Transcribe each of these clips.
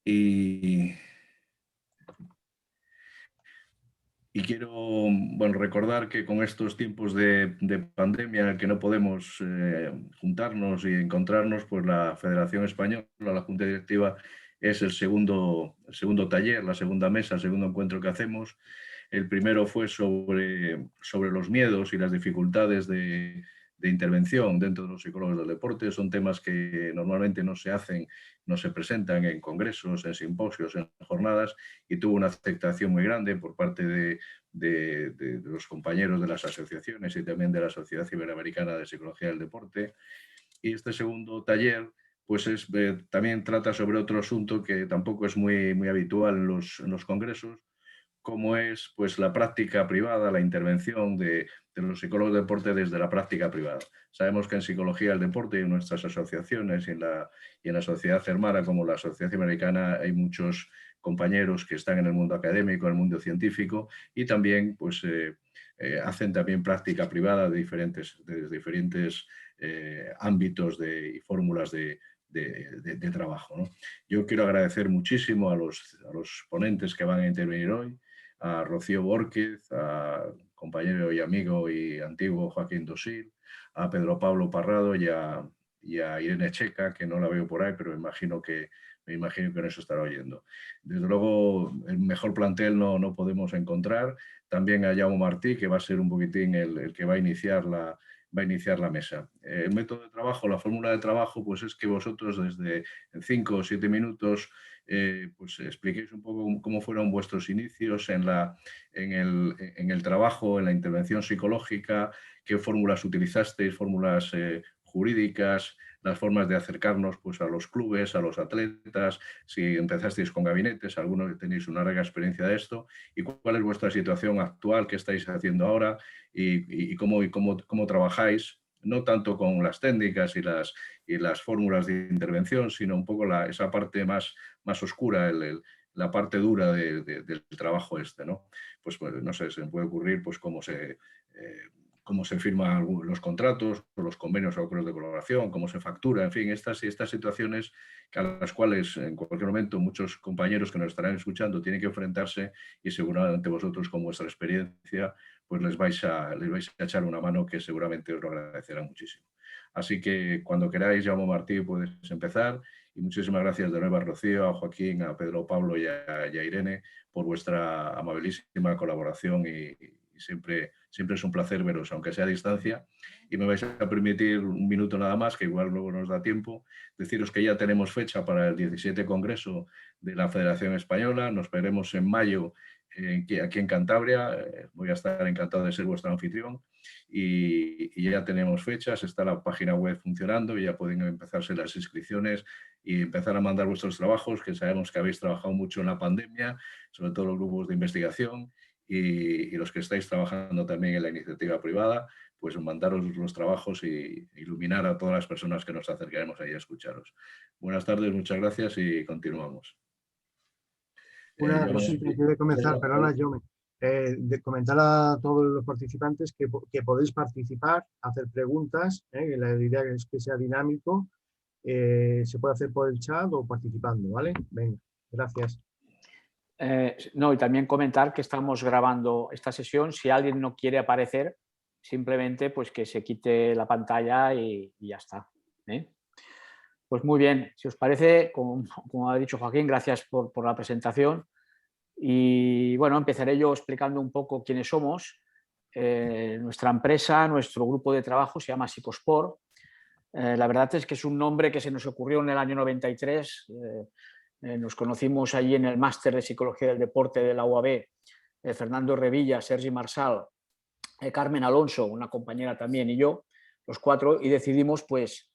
Y, y quiero, bueno, recordar que con estos tiempos de pandemia en el que no podemos juntarnos y encontrarnos, pues la Federación Española, la Junta Directiva, es el segundo taller, la segunda mesa, el segundo encuentro que hacemos. El primero fue sobre los miedos y las dificultades de intervención dentro de los psicólogos del deporte. Son temas que normalmente no se hacen, no se presentan en congresos, en simposios, en jornadas, y tuvo una aceptación muy grande por parte de los compañeros de las asociaciones y también de la Sociedad Iberoamericana de Psicología del Deporte. Y este segundo taller pues también trata sobre otro asunto que tampoco es muy habitual en los congresos, como es pues, la práctica privada, la intervención de los psicólogos de deporte desde la práctica privada. Sabemos que en psicología del deporte y en nuestras asociaciones y en la sociedad hermana como la Sociedad Americana hay muchos compañeros que están en el mundo académico, en el mundo científico y también pues, hacen también práctica privada de diferentes ámbitos y fórmulas de trabajo, ¿no? Yo quiero agradecer muchísimo a los ponentes que van a intervenir hoy, a Rocío Bórquez, a compañero y amigo y antiguo Joaquín Dosil, a Pedro Pablo Parrado y a Irene Checa, que no la veo por ahí, pero me imagino que no se estará oyendo. Desde luego, el mejor plantel no podemos encontrar. También a Jaume Martí, que va a ser un poquitín el que va a iniciar la mesa. El método de trabajo, la fórmula de trabajo, pues es que vosotros desde 5 o 7 minutos pues expliquéis un poco cómo fueron vuestros inicios en el trabajo, en la intervención psicológica, qué fórmulas utilizasteis, fórmulas jurídicas, las formas de acercarnos pues, a los clubes, a los atletas, si empezasteis con gabinetes, algunos que tenéis una larga experiencia de esto, y cuál es vuestra situación actual, qué estáis haciendo ahora y cómo trabajáis, no tanto con las técnicas y las fórmulas de intervención, sino un poco esa parte más oscura, la parte dura del trabajo este, ¿no? Pues no sé, se me puede ocurrir pues cómo se firman los contratos, los convenios o acuerdos de colaboración, cómo se factura, en fin, estas situaciones a las cuales en cualquier momento muchos compañeros que nos estarán escuchando tienen que enfrentarse y seguramente vosotros con vuestra experiencia pues les vais a echar una mano que seguramente os lo agradecerán muchísimo. Así que cuando queráis, Jaume Martí, puedes empezar. Y muchísimas gracias de nuevo a Rocío, a Joaquín, a Pedro Pablo y a Irene por vuestra amabilísima colaboración y siempre es un placer veros, aunque sea a distancia. Y me vais a permitir un minuto nada más, que igual luego nos da tiempo, deciros que ya tenemos fecha para el 17 Congreso de la Federación Española. Nos veremos en mayo aquí en Cantabria. Voy a estar encantado de ser vuestro anfitrión. Y ya tenemos fechas, está la página web funcionando y ya pueden empezarse las inscripciones y empezar a mandar vuestros trabajos, que sabemos que habéis trabajado mucho en la pandemia, sobre todo los grupos de investigación y los que estáis trabajando también en la iniciativa privada, pues mandaros los trabajos y iluminar a todas las personas que nos acercaremos ahí a escucharos. Buenas tardes, muchas gracias y continuamos. Una cosita antes de comenzar, perdona, yo de comentar a todos los participantes que podéis participar, hacer preguntas, la idea es que sea dinámico, se puede hacer por el chat o participando, ¿vale? Venga, gracias. No, y también comentar que estamos grabando esta sesión. Si alguien no quiere aparecer, simplemente pues que se quite la pantalla y ya está. Pues muy bien, si os parece, como ha dicho Joaquín, gracias por la presentación. Y bueno, empezaré yo explicando un poco quiénes somos. Nuestra empresa, nuestro grupo de trabajo se llama Psicosport. La verdad es que es un nombre que se nos ocurrió en el año 93. Nos conocimos allí en el máster de Psicología del Deporte de la UAB, Fernando Revilla, Sergi Marsal, Carmen Alonso, una compañera también, y yo, los cuatro, y decidimos pues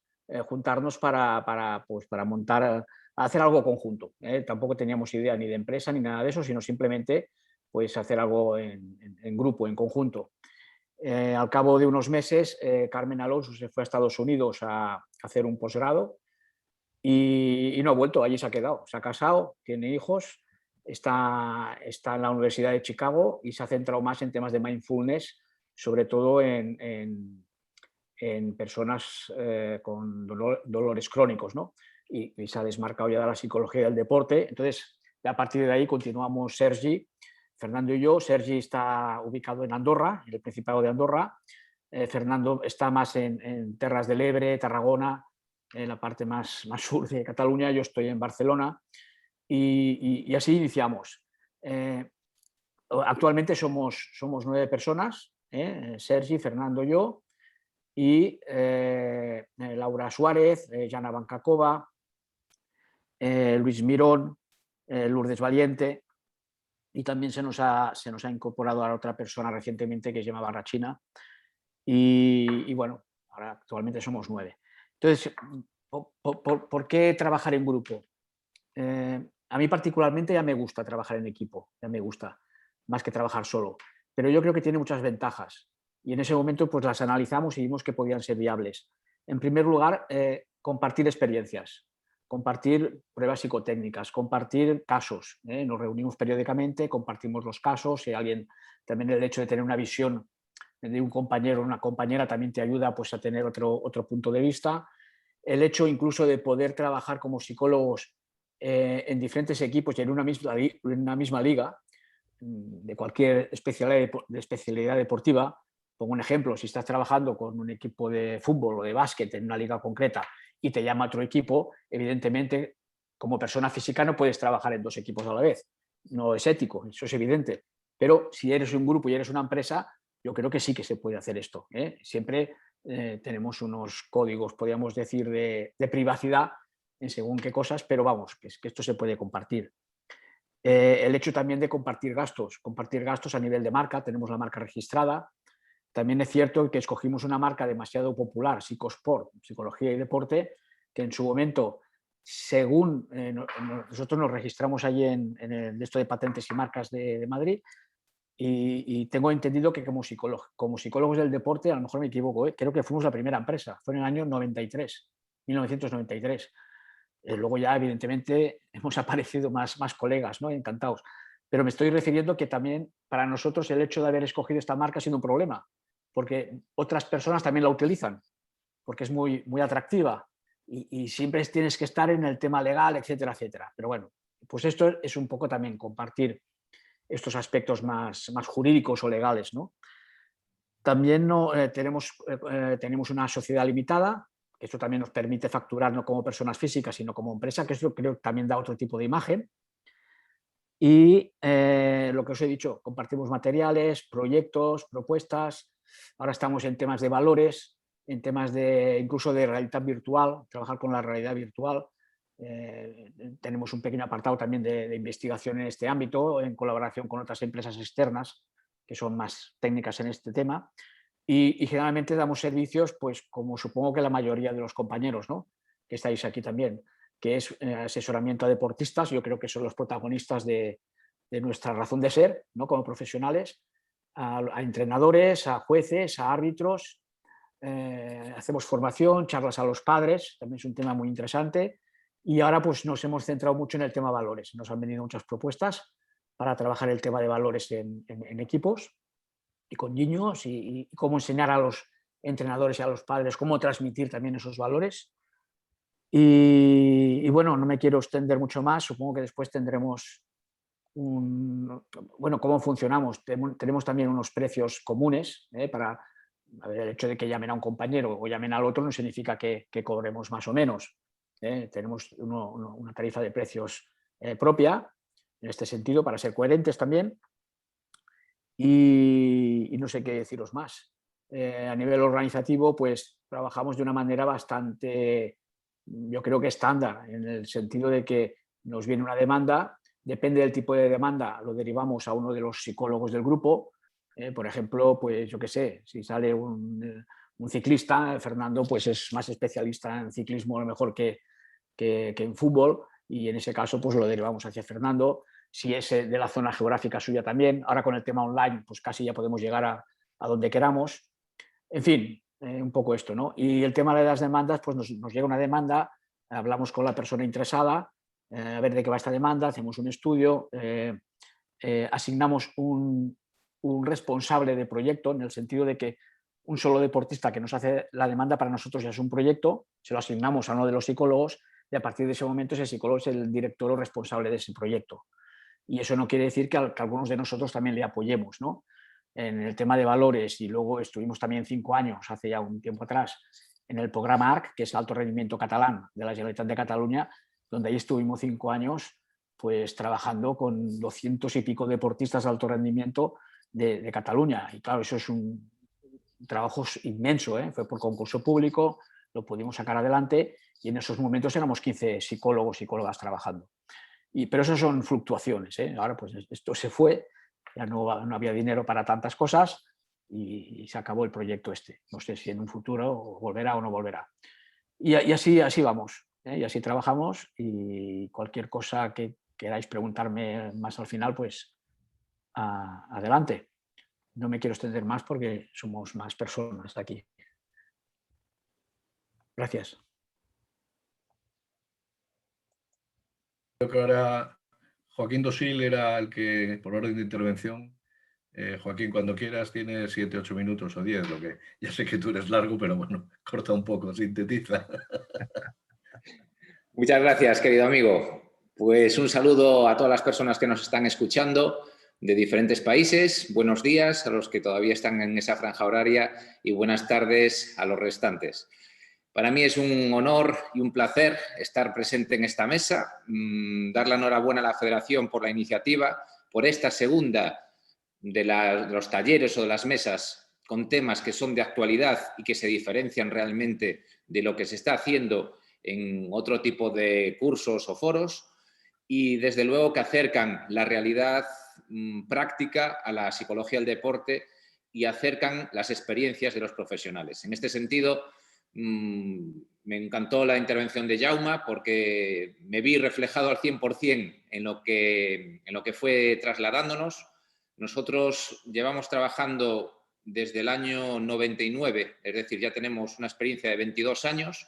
juntarnos para montar, hacer algo conjunto. Tampoco teníamos idea ni de empresa ni nada de eso, sino simplemente pues hacer algo en grupo, en conjunto. Al cabo de unos meses, Carmen Alonso se fue a Estados Unidos a hacer un posgrado y no ha vuelto, allí se ha quedado. Se ha casado, tiene hijos, está en la Universidad de Chicago y se ha centrado más en temas de mindfulness, sobre todo en personas con dolores crónicos, ¿no? y se ha desmarcado ya de la psicología del deporte. Entonces, a partir de ahí continuamos Sergi, Fernando y yo. Sergi está ubicado en Andorra, en el Principado de Andorra. Fernando está más en Terras de l'Ebre, Tarragona, en la parte más sur de Cataluña. Yo estoy en Barcelona y así iniciamos. Actualmente somos 9 personas, Sergi, Fernando, yo y Laura Suárez, Jana Bancacova, Luis Mirón, Lourdes Valiente, y también se nos ha incorporado a otra persona recientemente que se llama Barrachina. Y bueno, ahora actualmente somos 9. Entonces, ¿por qué trabajar en grupo? A mí particularmente ya me gusta trabajar en equipo, ya me gusta, más que trabajar solo. Pero yo creo que tiene muchas ventajas y en ese momento pues las analizamos y vimos que podían ser viables. En primer lugar, compartir experiencias, compartir pruebas psicotécnicas, compartir casos. Nos reunimos periódicamente, compartimos los casos. Si alguien, también el hecho de tener una visión de un compañero o una compañera también te ayuda pues, a tener otro punto de vista. El hecho incluso de poder trabajar como psicólogos en diferentes equipos y en una misma liga de cualquier especialidad deportiva. Pongo un ejemplo, si estás trabajando con un equipo de fútbol o de básquet en una liga concreta y te llama otro equipo, evidentemente como persona física no puedes trabajar en 2 equipos a la vez. No es ético, eso es evidente. Pero si eres un grupo y eres una empresa, yo creo que sí que se puede hacer esto. Siempre tenemos unos códigos, podríamos decir, de privacidad en según qué cosas, pero vamos, que esto se puede compartir. El hecho también de compartir gastos a nivel de marca, tenemos la marca registrada. También es cierto que escogimos una marca demasiado popular, Psicosport, Psicología y Deporte, que en su momento, según nosotros nos registramos allí en el esto de patentes y marcas de Madrid, y tengo entendido que como psicólogos del deporte, a lo mejor me equivoco, creo que fuimos la primera empresa, fue en el año 1993. Luego ya, evidentemente, hemos aparecido más colegas, ¿no? Encantados. Pero me estoy refiriendo que también para nosotros el hecho de haber escogido esta marca ha sido un problema, porque otras personas también la utilizan, porque es muy atractiva y siempre tienes que estar en el tema legal, etcétera, etcétera. Pero bueno, pues esto es un poco también compartir estos aspectos más jurídicos o legales, ¿no? También tenemos una sociedad limitada. Esto también nos permite facturar no como personas físicas, sino como empresa, que esto creo que también da otro tipo de imagen. Y lo que os he dicho, compartimos materiales, proyectos, propuestas. Ahora estamos en temas de valores, en temas incluso de realidad virtual, trabajar con la realidad virtual. Tenemos un pequeño apartado también de investigación en este ámbito, en colaboración con otras empresas externas que son más técnicas en este tema. Y generalmente damos servicios, pues como supongo que la mayoría de los compañeros, ¿no? Que estáis aquí también, que es asesoramiento a deportistas. Yo creo que son los protagonistas de nuestra razón de ser, ¿no? Como profesionales, a entrenadores, a jueces, a árbitros. Hacemos formación, charlas a los padres, también es un tema muy interesante. Y ahora pues nos hemos centrado mucho en el tema valores. Nos han venido muchas propuestas para trabajar el tema de valores en equipos y con niños y cómo enseñar a los entrenadores y a los padres cómo transmitir también esos valores. Y bueno, no me quiero extender mucho más, supongo que después tendremos bueno, cómo funcionamos. Tenemos también unos precios comunes para el hecho de que llamen a un compañero o llamen al otro no significa que cobremos más o menos. Tenemos una tarifa de precios propia en este sentido para ser coherentes también. Y no sé qué deciros más. A nivel organizativo, pues trabajamos de una manera bastante, yo creo que estándar, en el sentido de que nos viene una demanda, depende del tipo de demanda, lo derivamos a uno de los psicólogos del grupo. Por ejemplo, pues yo qué sé, si sale un ciclista, Fernando pues es más especialista en ciclismo a lo mejor que en fútbol, y en ese caso pues lo derivamos hacia Fernando. Si es de la zona geográfica suya también. Ahora con el tema online, pues casi ya podemos llegar a donde queramos. En fin, un poco esto, ¿no? Y el tema de las demandas, pues nos llega una demanda, hablamos con la persona interesada, a ver de qué va esta demanda, hacemos un estudio, asignamos un responsable de proyecto, en el sentido de que un solo deportista que nos hace la demanda para nosotros ya es un proyecto, se lo asignamos a uno de los psicólogos y a partir de ese momento ese psicólogo es el director o responsable de ese proyecto. Y eso no quiere decir que algunos de nosotros también le apoyemos, ¿no? En el tema de valores, y luego estuvimos también 5 años, hace ya un tiempo atrás, en el programa ARC, que es Alto Rendimiento Catalán de la Generalitat de Cataluña, donde ahí estuvimos 5 años pues trabajando con 200 y pico deportistas de alto rendimiento de Cataluña. Y claro, eso es un trabajo inmenso, ¿eh? Fue por concurso público, lo pudimos sacar adelante y en esos momentos éramos 15 psicólogos, psicólogas trabajando. Pero eso son fluctuaciones, ¿eh? Ahora pues esto se fue, ya no había dinero para tantas cosas y se acabó el proyecto este. No sé si en un futuro volverá o no volverá. Y así vamos, ¿eh? Y así trabajamos, y cualquier cosa que queráis preguntarme más al final, pues adelante. No me quiero extender más porque somos más personas aquí. Gracias. Creo que ahora Joaquín Dosil era el que, por orden de intervención, Joaquín, cuando quieras, tienes 7, 8 minutos o 10, lo que ya sé que tú eres largo, pero bueno, corta un poco, sintetiza. Muchas gracias, querido amigo. Pues un saludo a todas las personas que nos están escuchando de diferentes países. Buenos días a los que todavía están en esa franja horaria y buenas tardes a los restantes. Para mí es un honor y un placer estar presente en esta mesa, dar la enhorabuena a la Federación por la iniciativa, por esta segunda de los talleres o de las mesas con temas que son de actualidad y que se diferencian realmente de lo que se está haciendo en otro tipo de cursos o foros, y desde luego que acercan la realidad práctica a la psicología del deporte y acercan las experiencias de los profesionales. En este sentido, me encantó la intervención de Jaume porque me vi reflejado al 100% en lo que fue trasladándonos. Nosotros llevamos trabajando desde el año 99, es decir, ya tenemos una experiencia de 22 años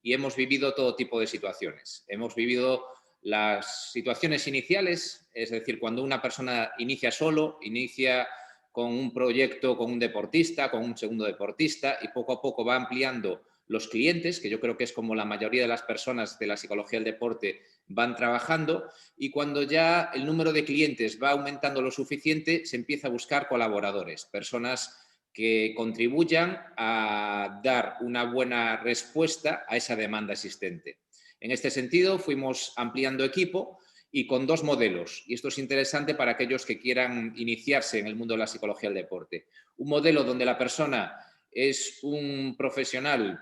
y hemos vivido todo tipo de situaciones. Hemos vivido las situaciones iniciales, es decir, cuando una persona inicia solo, inicia con un proyecto, con un deportista, con un segundo deportista, y poco a poco va ampliando los clientes, que yo creo que es como la mayoría de las personas de la psicología del deporte van trabajando, y cuando ya el número de clientes va aumentando lo suficiente, se empieza a buscar colaboradores, personas que contribuyan a dar una buena respuesta a esa demanda existente. En este sentido, fuimos ampliando equipo y con 2 modelos, y esto es interesante para aquellos que quieran iniciarse en el mundo de la psicología del deporte. Un modelo donde la persona es un profesional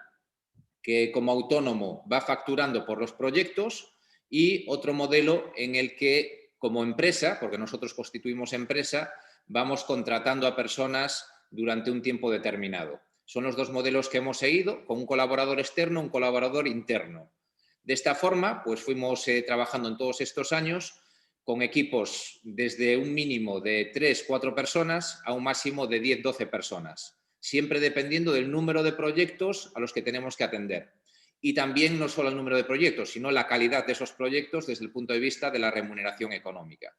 que como autónomo va facturando por los proyectos, y otro modelo en el que como empresa, porque nosotros constituimos empresa, vamos contratando a personas durante un tiempo determinado. Son los 2 modelos que hemos seguido, con un colaborador externo, un colaborador interno. De esta forma, pues fuimos trabajando en todos estos años con equipos desde un mínimo de 3, 4 personas a un máximo de 10, 12 personas, siempre dependiendo del número de proyectos a los que tenemos que atender. Y también no solo el número de proyectos, sino la calidad de esos proyectos desde el punto de vista de la remuneración económica.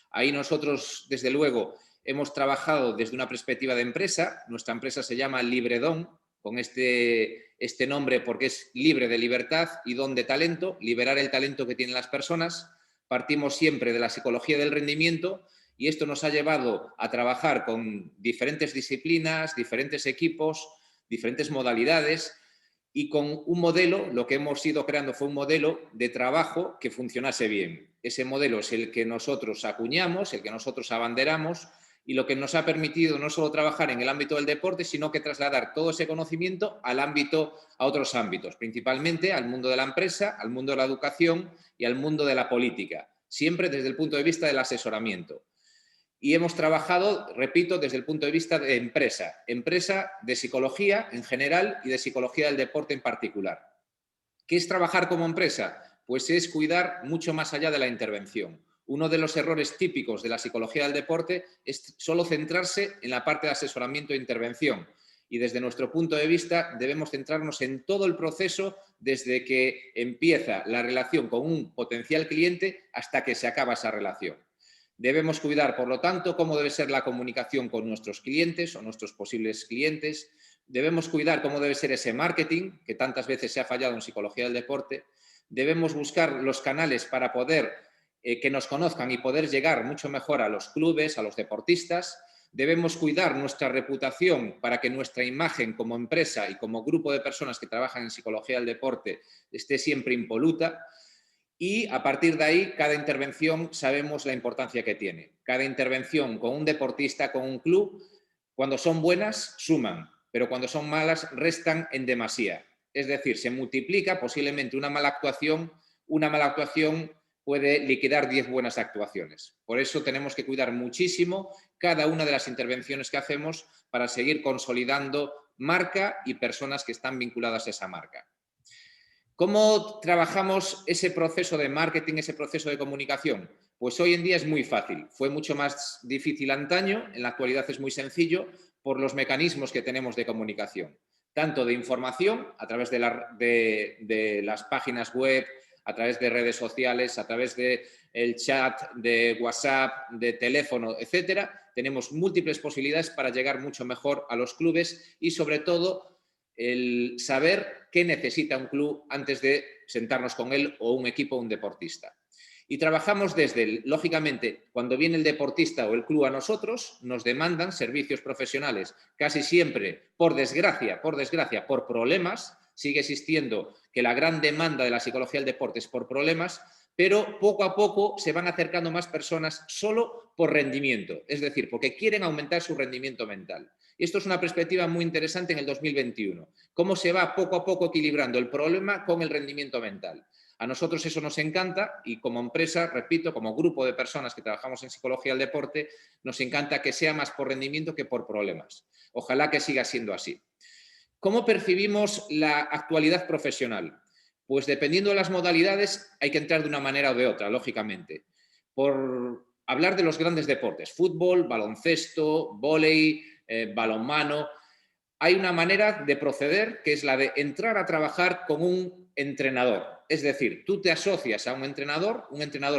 Ahí nosotros, desde luego, hemos trabajado desde una perspectiva de empresa. Nuestra empresa se llama Libredon, con este nombre porque es libre de libertad y don de talento, liberar el talento que tienen las personas. Partimos siempre de la psicología del rendimiento y esto nos ha llevado a trabajar con diferentes disciplinas, diferentes equipos, diferentes modalidades, y con un modelo, lo que hemos ido creando fue un modelo de trabajo que funcionase bien. Ese modelo es el que nosotros acuñamos, el que nosotros abanderamos, y lo que nos ha permitido no solo trabajar en el ámbito del deporte, sino que trasladar todo ese conocimiento a otros ámbitos, principalmente al mundo de la empresa, al mundo de la educación y al mundo de la política, siempre desde el punto de vista del asesoramiento. Y hemos trabajado, repito, desde el punto de vista de empresa de psicología en general y de psicología del deporte en particular. ¿Qué es trabajar como empresa? Pues es cuidar mucho más allá de la intervención. Uno de los errores típicos de la psicología del deporte es solo centrarse en la parte de asesoramiento e intervención. Y desde nuestro punto de vista debemos centrarnos en todo el proceso desde que empieza la relación con un potencial cliente hasta que se acaba esa relación. Debemos cuidar, por lo tanto, cómo debe ser la comunicación con nuestros clientes o nuestros posibles clientes. Debemos cuidar cómo debe ser ese marketing, que tantas veces se ha fallado en psicología del deporte. debemos buscar los canales para poder que nos conozcan y poder llegar mucho mejor a los clubes, a los deportistas. Debemos cuidar nuestra reputación para que nuestra imagen como empresa y como grupo de personas que trabajan en psicología del deporte esté siempre impoluta. Y a partir de ahí, cada intervención sabemos la importancia que tiene. Cada intervención con un deportista, con un club, cuando son buenas, suman, pero cuando son malas, restan en demasía. Es decir, se multiplica posiblemente una mala actuación puede liquidar 10 buenas actuaciones. Por eso tenemos que cuidar muchísimo cada una de las intervenciones que hacemos para seguir consolidando marca y personas que están vinculadas a esa marca. ¿Cómo trabajamos ese proceso de marketing, ese proceso de comunicación? Pues hoy en día es muy fácil. Fue mucho más difícil antaño, en la actualidad es muy sencillo por los mecanismos que tenemos de comunicación. Tanto de información, a través de las páginas web, a través de redes sociales, a través del chat, de WhatsApp, de teléfono, etcétera. Tenemos múltiples posibilidades para llegar mucho mejor a los clubes y, sobre todo, el saber qué necesita un club antes de sentarnos con él o un equipo o un deportista. Y trabajamos desde, lógicamente, cuando viene el deportista o el club a nosotros, nos demandan servicios profesionales, casi siempre, por desgracia, por problemas. Sigue existiendo que la gran demanda de la psicología del deporte es por problemas, pero poco a poco se van acercando más personas solo por rendimiento, es decir, porque quieren aumentar su rendimiento mental. Y esto es una perspectiva muy interesante en el 2021. Cómo se va poco a poco equilibrando el problema con el rendimiento mental. A nosotros eso nos encanta y como empresa, repito, como grupo de personas que trabajamos en psicología del deporte, nos encanta que sea más por rendimiento que por problemas. Ojalá que siga siendo así. ¿Cómo percibimos la actualidad profesional? Pues dependiendo de las modalidades hay que entrar de una manera o de otra, lógicamente. Por hablar de los grandes deportes, fútbol, baloncesto, vóley, balonmano, hay una manera de proceder que es la de entrar a trabajar con un entrenador. Es decir, tú te asocias a un entrenador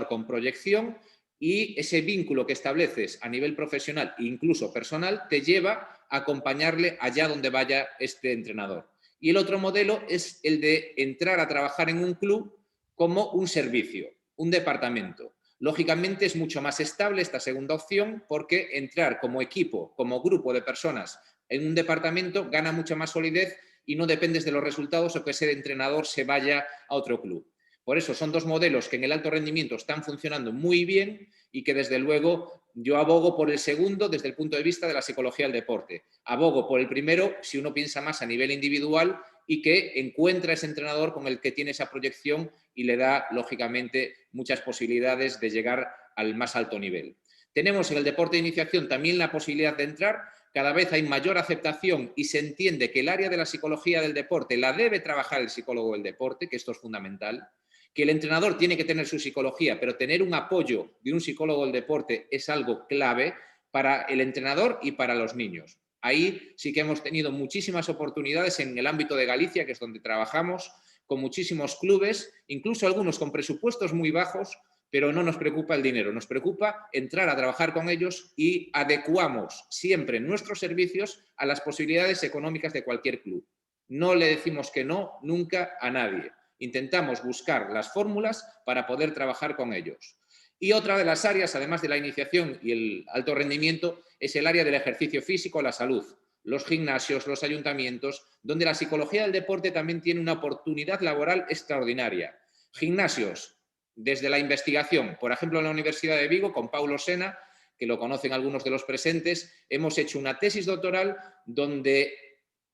con proyección y ese vínculo que estableces a nivel profesional e incluso personal te lleva a acompañarle allá donde vaya este entrenador. Y el otro modelo es el de entrar a trabajar en un club como un servicio, un departamento. Lógicamente es mucho más estable esta segunda opción porque entrar como equipo, como grupo de personas en un departamento gana mucha más solidez y no dependes de los resultados o que ese entrenador se vaya a otro club. Por eso son dos modelos que en el alto rendimiento están funcionando muy bien y que desde luego yo abogo por el segundo desde el punto de vista de la psicología del deporte. Abogo por el primero si uno piensa más a nivel individual y que encuentra ese entrenador con el que tiene esa proyección y le da, lógicamente, muchas posibilidades de llegar al más alto nivel. Tenemos en el deporte de iniciación también la posibilidad de entrar. Cada vez hay mayor aceptación y se entiende que el área de la psicología del deporte la debe trabajar el psicólogo del deporte, que esto es fundamental, que el entrenador tiene que tener su psicología, pero tener un apoyo de un psicólogo del deporte es algo clave para el entrenador y para los niños. Ahí sí que hemos tenido muchísimas oportunidades en el ámbito de Galicia, que es donde trabajamos, con muchísimos clubes, incluso algunos con presupuestos muy bajos, pero no nos preocupa el dinero, nos preocupa entrar a trabajar con ellos y adecuamos siempre nuestros servicios a las posibilidades económicas de cualquier club. No le decimos que no nunca a nadie. Intentamos buscar las fórmulas para poder trabajar con ellos. Y otra de las áreas, además de la iniciación y el alto rendimiento, es el área del ejercicio físico, la salud, los gimnasios, los ayuntamientos, donde la psicología del deporte también tiene una oportunidad laboral extraordinaria. Gimnasios, desde la investigación, por ejemplo, en la Universidad de Vigo, con Paulo Sena, que lo conocen algunos de los presentes, hemos hecho una tesis doctoral donde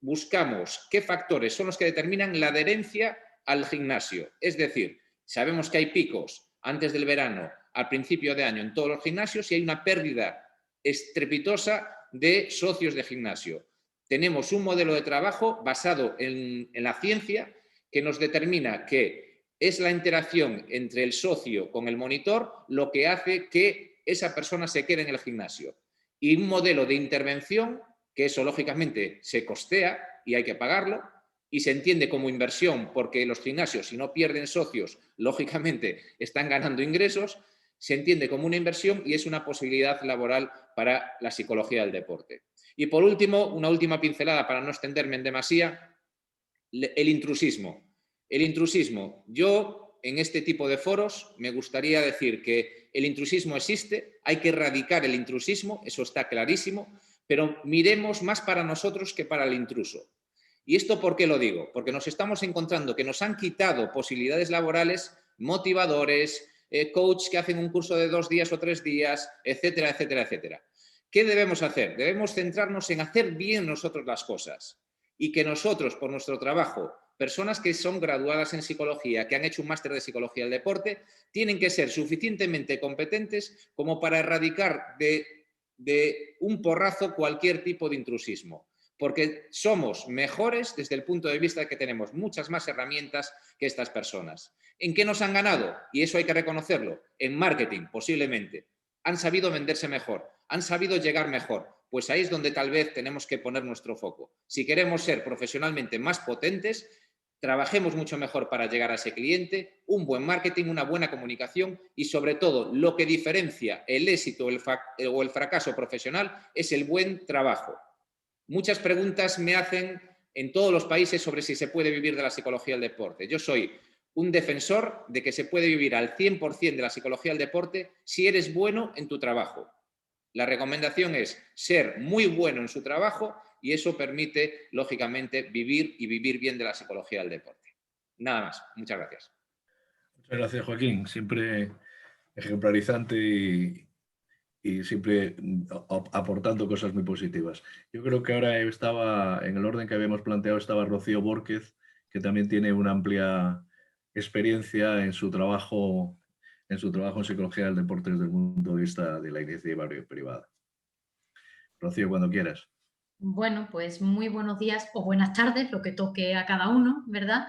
buscamos qué factores son los que determinan la adherencia al gimnasio. Es decir, sabemos que hay picos antes del verano, al principio de año en todos los gimnasios y hay una pérdida estrepitosa de socios de gimnasio. Tenemos un modelo de trabajo basado en la ciencia que nos determina que es la interacción entre el socio con el monitor lo que hace que esa persona se quede en el gimnasio. Y un modelo de intervención, que eso lógicamente se costea y hay que pagarlo, y se entiende como inversión porque los gimnasios, si no pierden socios, lógicamente están ganando ingresos, se entiende como una inversión y es una posibilidad laboral para la psicología del deporte. Y por último, una última pincelada para no extenderme en demasía, el intrusismo. El intrusismo. Yo en este tipo de foros me gustaría decir que el intrusismo existe, hay que erradicar el intrusismo, eso está clarísimo, pero miremos más para nosotros que para el intruso. ¿Y esto por qué lo digo? Porque nos estamos encontrando que nos han quitado posibilidades laborales, motivadores, coach que hacen un curso de 2 días o 3 días, etcétera, etcétera, etcétera. ¿Qué debemos hacer? Debemos centrarnos en hacer bien nosotros las cosas y que nosotros, por nuestro trabajo, personas que son graduadas en psicología, que han hecho un máster de psicología del deporte, tienen que ser suficientemente competentes como para erradicar de un porrazo cualquier tipo de intrusismo. Porque somos mejores desde el punto de vista de que tenemos muchas más herramientas que estas personas. ¿En qué nos han ganado? Y eso hay que reconocerlo. En marketing, posiblemente. Han sabido venderse mejor, han sabido llegar mejor. Pues ahí es donde tal vez tenemos que poner nuestro foco. Si queremos ser profesionalmente más potentes, trabajemos mucho mejor para llegar a ese cliente, un buen marketing, una buena comunicación y, sobre todo, lo que diferencia el éxito o el fracaso profesional es el buen trabajo. Muchas preguntas me hacen en todos los países sobre si se puede vivir de la psicología del deporte. Yo soy un defensor de que se puede vivir al 100% de la psicología del deporte si eres bueno en tu trabajo. La recomendación es ser muy bueno en su trabajo y eso permite, lógicamente, vivir y vivir bien de la psicología del deporte. Nada más. Muchas gracias. Muchas gracias, Joaquín. Siempre ejemplarizante y siempre aportando cosas muy positivas. Yo creo que ahora estaba, en el orden que habíamos planteado, estaba Rocío Bórquez, que también tiene una amplia experiencia en su trabajo en psicología del deporte desde el punto de vista de la iniciativa privada. Rocío, cuando quieras. Bueno, pues muy buenos días o buenas tardes, lo que toque a cada uno, ¿verdad?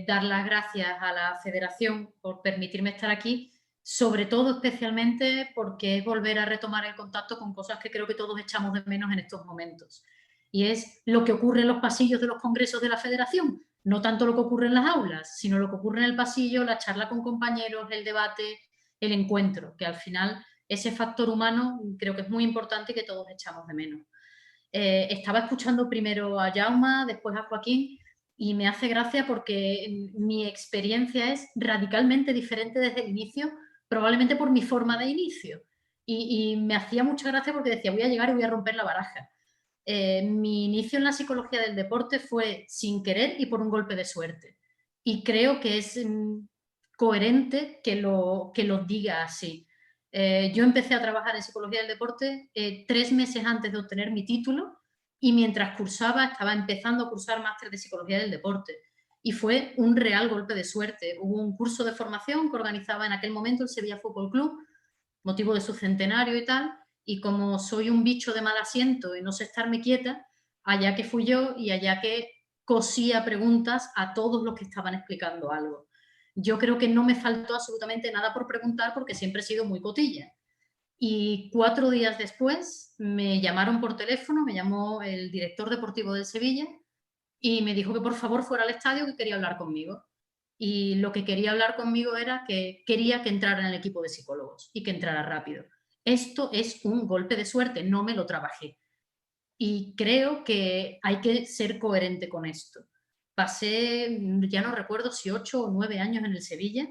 Dar las gracias a la Federación por permitirme estar aquí, sobre todo especialmente porque es volver a retomar el contacto con cosas que creo que todos echamos de menos en estos momentos. Y es lo que ocurre en los pasillos de los congresos de la Federación, no tanto lo que ocurre en las aulas, sino lo que ocurre en el pasillo, la charla con compañeros, el debate, el encuentro, que al final ese factor humano creo que es muy importante y que todos echamos de menos. Estaba escuchando primero a Jaume, después a Joaquín, y me hace gracia porque mi experiencia es radicalmente diferente desde el inicio, probablemente por mi forma de inicio. Y me hacía mucha gracia porque decía, voy a llegar y voy a romper la baraja. Mi inicio en la psicología del deporte fue sin querer y por un golpe de suerte. Y creo que es coherente que lo diga así. Yo empecé a trabajar en psicología del deporte 3 meses antes de obtener mi título y mientras cursaba, estaba empezando a cursar máster de psicología del deporte. Y fue un real golpe de suerte. Hubo un curso de formación que organizaba en aquel momento el Sevilla Fútbol Club, motivo de su centenario y tal, y como soy un bicho de mal asiento y no sé estarme quieta, allá que fui yo y allá que cosía preguntas a todos los que estaban explicando algo. Yo creo que no me faltó absolutamente nada por preguntar porque siempre he sido muy cotilla. Y 4 días después me llamaron por teléfono, me llamó el director deportivo del Sevilla y me dijo que por favor fuera al estadio, que quería hablar conmigo. Y lo que quería hablar conmigo era que quería que entrara en el equipo de psicólogos y que entrara rápido. Esto es un golpe de suerte, no me lo trabajé. Y creo que hay que ser coherente con esto. Pasé, ya no recuerdo si 8 o 9 años en el Sevilla,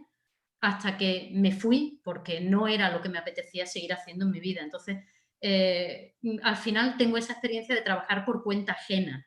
hasta que me fui porque no era lo que me apetecía seguir haciendo en mi vida. Entonces, al final tengo esa experiencia de trabajar por cuenta ajena.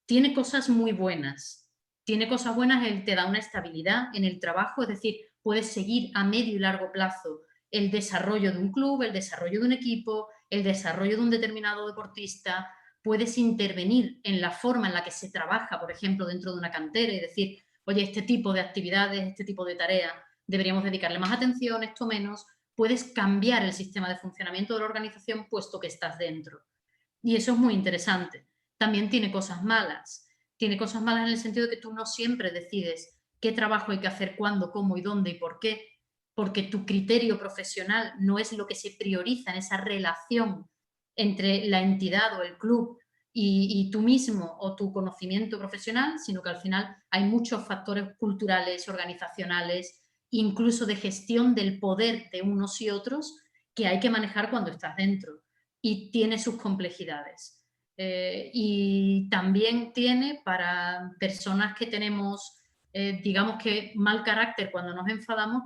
Tiene cosas muy buenas. Tiene cosas buenas, te da una estabilidad en el trabajo, es decir, puedes seguir a medio y largo plazo el desarrollo de un club, el desarrollo de un equipo, el desarrollo de un determinado deportista, puedes intervenir en la forma en la que se trabaja, por ejemplo, dentro de una cantera y decir, oye, este tipo de actividades, este tipo de tareas, deberíamos dedicarle más atención, esto menos. Puedes cambiar el sistema de funcionamiento de la organización puesto que estás dentro. Y eso es muy interesante. También tiene cosas malas. Tiene cosas malas en el sentido de que tú no siempre decides qué trabajo hay que hacer, cuándo, cómo y dónde y por qué, porque tu criterio profesional no es lo que se prioriza en esa relación entre la entidad o el club y tú mismo o tu conocimiento profesional, sino que al final hay muchos factores culturales, organizacionales, incluso de gestión del poder de unos y otros que hay que manejar cuando estás dentro y tiene sus complejidades. Y también tiene para personas que tenemos digamos que mal carácter cuando nos enfadamos,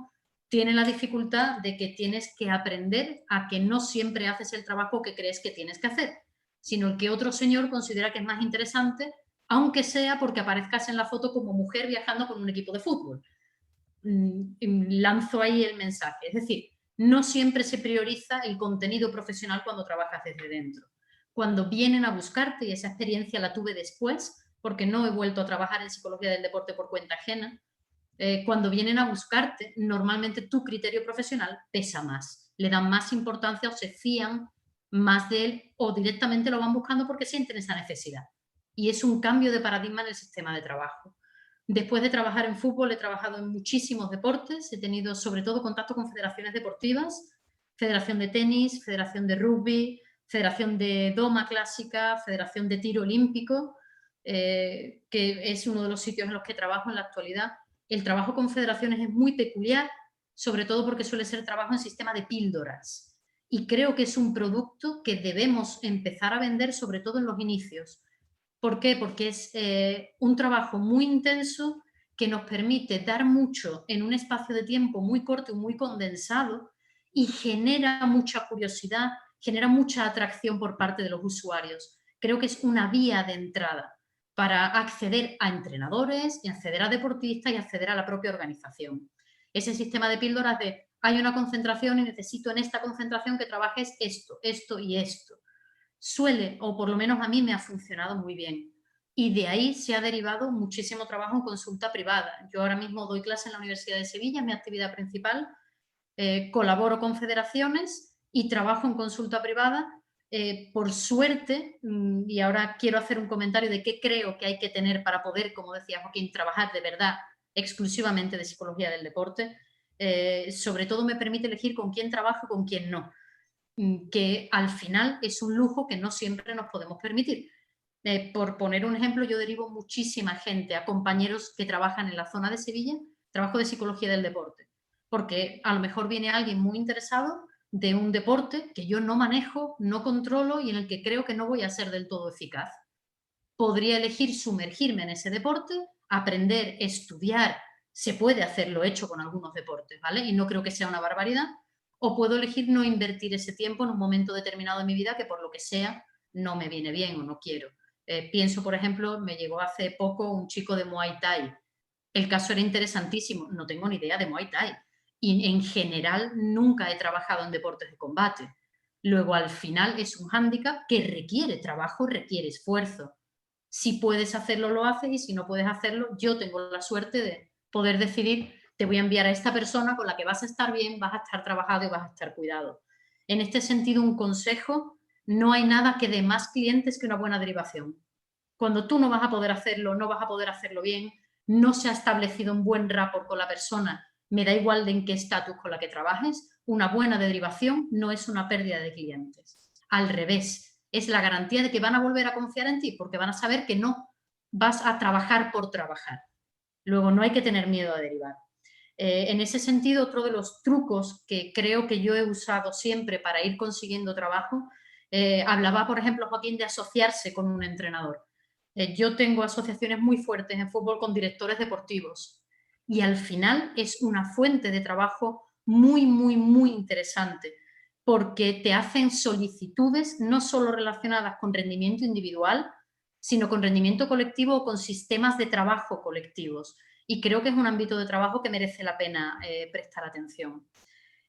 tiene la dificultad de que tienes que aprender a que no siempre haces el trabajo que crees que tienes que hacer, sino el que otro señor considera que es más interesante, aunque sea porque aparezcas en la foto como mujer viajando con un equipo de fútbol. Lanzo ahí el mensaje. Es decir, no siempre se prioriza el contenido profesional cuando trabajas desde dentro. Cuando vienen a buscarte, y esa experiencia la tuve después, porque no he vuelto a trabajar en psicología del deporte por cuenta ajena, cuando vienen a buscarte, normalmente tu criterio profesional pesa más, le dan más importancia o se fían más de él o directamente lo van buscando porque sienten esa necesidad. Y es un cambio de paradigma en el sistema de trabajo. Después de trabajar en fútbol, he trabajado en muchísimos deportes, he tenido sobre todo contacto con federaciones deportivas, federación de tenis, federación de rugby, federación de doma clásica, federación de tiro olímpico, que es uno de los sitios en los que trabajo en la actualidad. El trabajo con federaciones es muy peculiar, sobre todo porque suele ser trabajo en sistema de píldoras. Y creo que es un producto que debemos empezar a vender, sobre todo en los inicios. ¿Por qué? Porque es un trabajo muy intenso que nos permite dar mucho en un espacio de tiempo muy corto y muy condensado y genera mucha curiosidad, genera mucha atracción por parte de los usuarios. Creo que es una vía de entrada para acceder a entrenadores y acceder a deportistas y acceder a la propia organización. Ese sistema de píldoras de hay una concentración y necesito en esta concentración que trabajes esto, esto y esto. Suele, o por lo menos a mí me ha funcionado muy bien. Y de ahí se ha derivado muchísimo trabajo en consulta privada. Yo ahora mismo doy clase en la Universidad de Sevilla, es mi actividad principal. Colaboro con federaciones y trabajo en consulta privada. Por suerte, y ahora quiero hacer un comentario de qué creo que hay que tener para poder, como decía Joaquín, trabajar de verdad exclusivamente de psicología del deporte. Sobre todo me permite elegir con quién trabajo y con quién no, que al final es un lujo que no siempre nos podemos permitir. Por poner un ejemplo, yo derivo muchísima gente a compañeros que trabajan en la zona de Sevilla, trabajo de psicología del deporte, porque a lo mejor viene alguien muy interesado de un deporte que yo no manejo, no controlo y en el que creo que no voy a ser del todo eficaz. Podría elegir sumergirme en ese deporte, aprender, estudiar, se puede hacer, lo he hecho con algunos deportes, ¿vale? Y no creo que sea una barbaridad. O puedo elegir no invertir ese tiempo en un momento determinado de mi vida que por lo que sea no me viene bien o no quiero. Pienso, por ejemplo, me llegó hace poco un chico de Muay Thai. El caso era interesantísimo, no tengo ni idea de Muay Thai. Y en general nunca he trabajado en deportes de combate. Luego al final es un hándicap que requiere trabajo, requiere esfuerzo. Si puedes hacerlo, lo haces, y si no puedes hacerlo, yo tengo la suerte de poder decidir, te voy a enviar a esta persona con la que vas a estar bien, vas a estar trabajado y vas a estar cuidado. En este sentido, un consejo: no hay nada que dé más clientes que una buena derivación. Cuando tú no vas a poder hacerlo, no vas a poder hacerlo bien, no se ha establecido un buen rapport con la persona, me da igual de en qué estatus con la que trabajes, una buena derivación no es una pérdida de clientes. Al revés, es la garantía de que van a volver a confiar en ti, porque van a saber que no vas a trabajar por trabajar. Luego, no hay que tener miedo a derivar. En ese sentido, otro de los trucos que creo que yo he usado siempre para ir consiguiendo trabajo, hablaba, por ejemplo, Joaquín, de asociarse con un entrenador. Yo tengo asociaciones muy fuertes en fútbol con directores deportivos y al final es una fuente de trabajo muy, muy, muy interesante, porque te hacen solicitudes no solo relacionadas con rendimiento individual, sino con rendimiento colectivo o con sistemas de trabajo colectivos. Y creo que es un ámbito de trabajo que merece la pena prestar atención.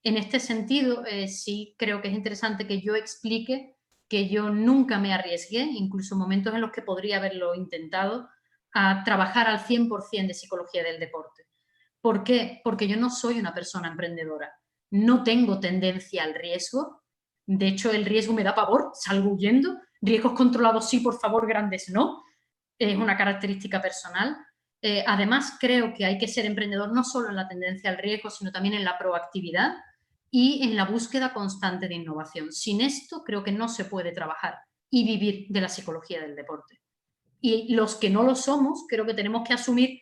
En este sentido, sí creo que es interesante que yo explique que yo nunca me arriesgué, incluso en momentos en los que podría haberlo intentado, a trabajar al 100% de psicología del deporte. ¿Por qué? Porque yo no soy una persona emprendedora. No tengo tendencia al riesgo. De hecho, el riesgo me da pavor, salgo huyendo. Riesgos controlados sí, por favor, grandes no. Es una característica personal. Además, creo que hay que ser emprendedor no solo en la tendencia al riesgo, sino también en la proactividad y en la búsqueda constante de innovación. Sin esto, creo que no se puede trabajar y vivir de la psicología del deporte. Y los que no lo somos, creo que tenemos que asumir,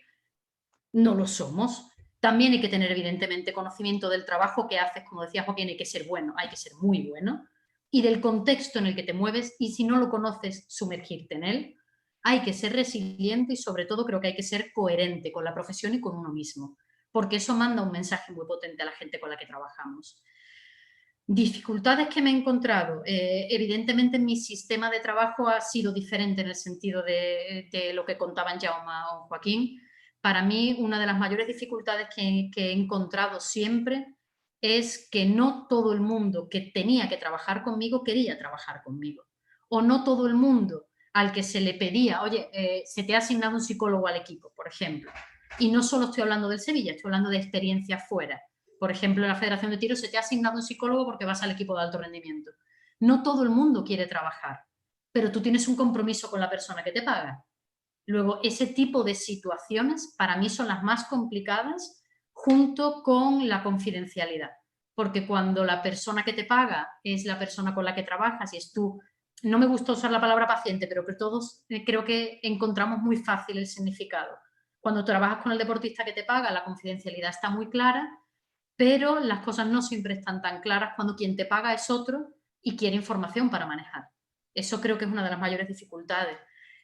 no lo somos. También hay que tener, evidentemente, conocimiento del trabajo que haces, como decía Joaquín, hay que ser bueno, hay que ser muy bueno, y del contexto en el que te mueves, y si no lo conoces, sumergirte en él. hay que ser resiliente y sobre todo creo que hay que ser coherente con la profesión y con uno mismo, porque eso manda un mensaje muy potente a la gente con la que trabajamos. Dificultades que me he encontrado. Evidentemente mi sistema de trabajo ha sido diferente en el sentido de lo que contaban Jaume o Joaquín. Para mí una de las mayores dificultades que he encontrado siempre es que no todo el mundo que tenía que trabajar conmigo quería trabajar conmigo. O no todo el mundo al que se le pedía, oye, se te ha asignado un psicólogo al equipo, por ejemplo. Y no solo estoy hablando del Sevilla, estoy hablando de experiencias fuera. Por ejemplo, en la Federación de Tiro se te ha asignado un psicólogo porque vas al equipo de alto rendimiento. No todo el mundo quiere trabajar, pero tú tienes un compromiso con la persona que te paga. Luego, ese tipo de situaciones para mí son las más complicadas junto con la confidencialidad. Porque cuando la persona que te paga es la persona con la que trabajas y es tú, no me gusta usar la palabra paciente, pero que todos creo que encontramos muy fácil el significado. Cuando trabajas con el deportista que te paga, la confidencialidad está muy clara, pero las cosas no siempre están tan claras cuando quien te paga es otro y quiere información para manejar. Eso creo que es una de las mayores dificultades.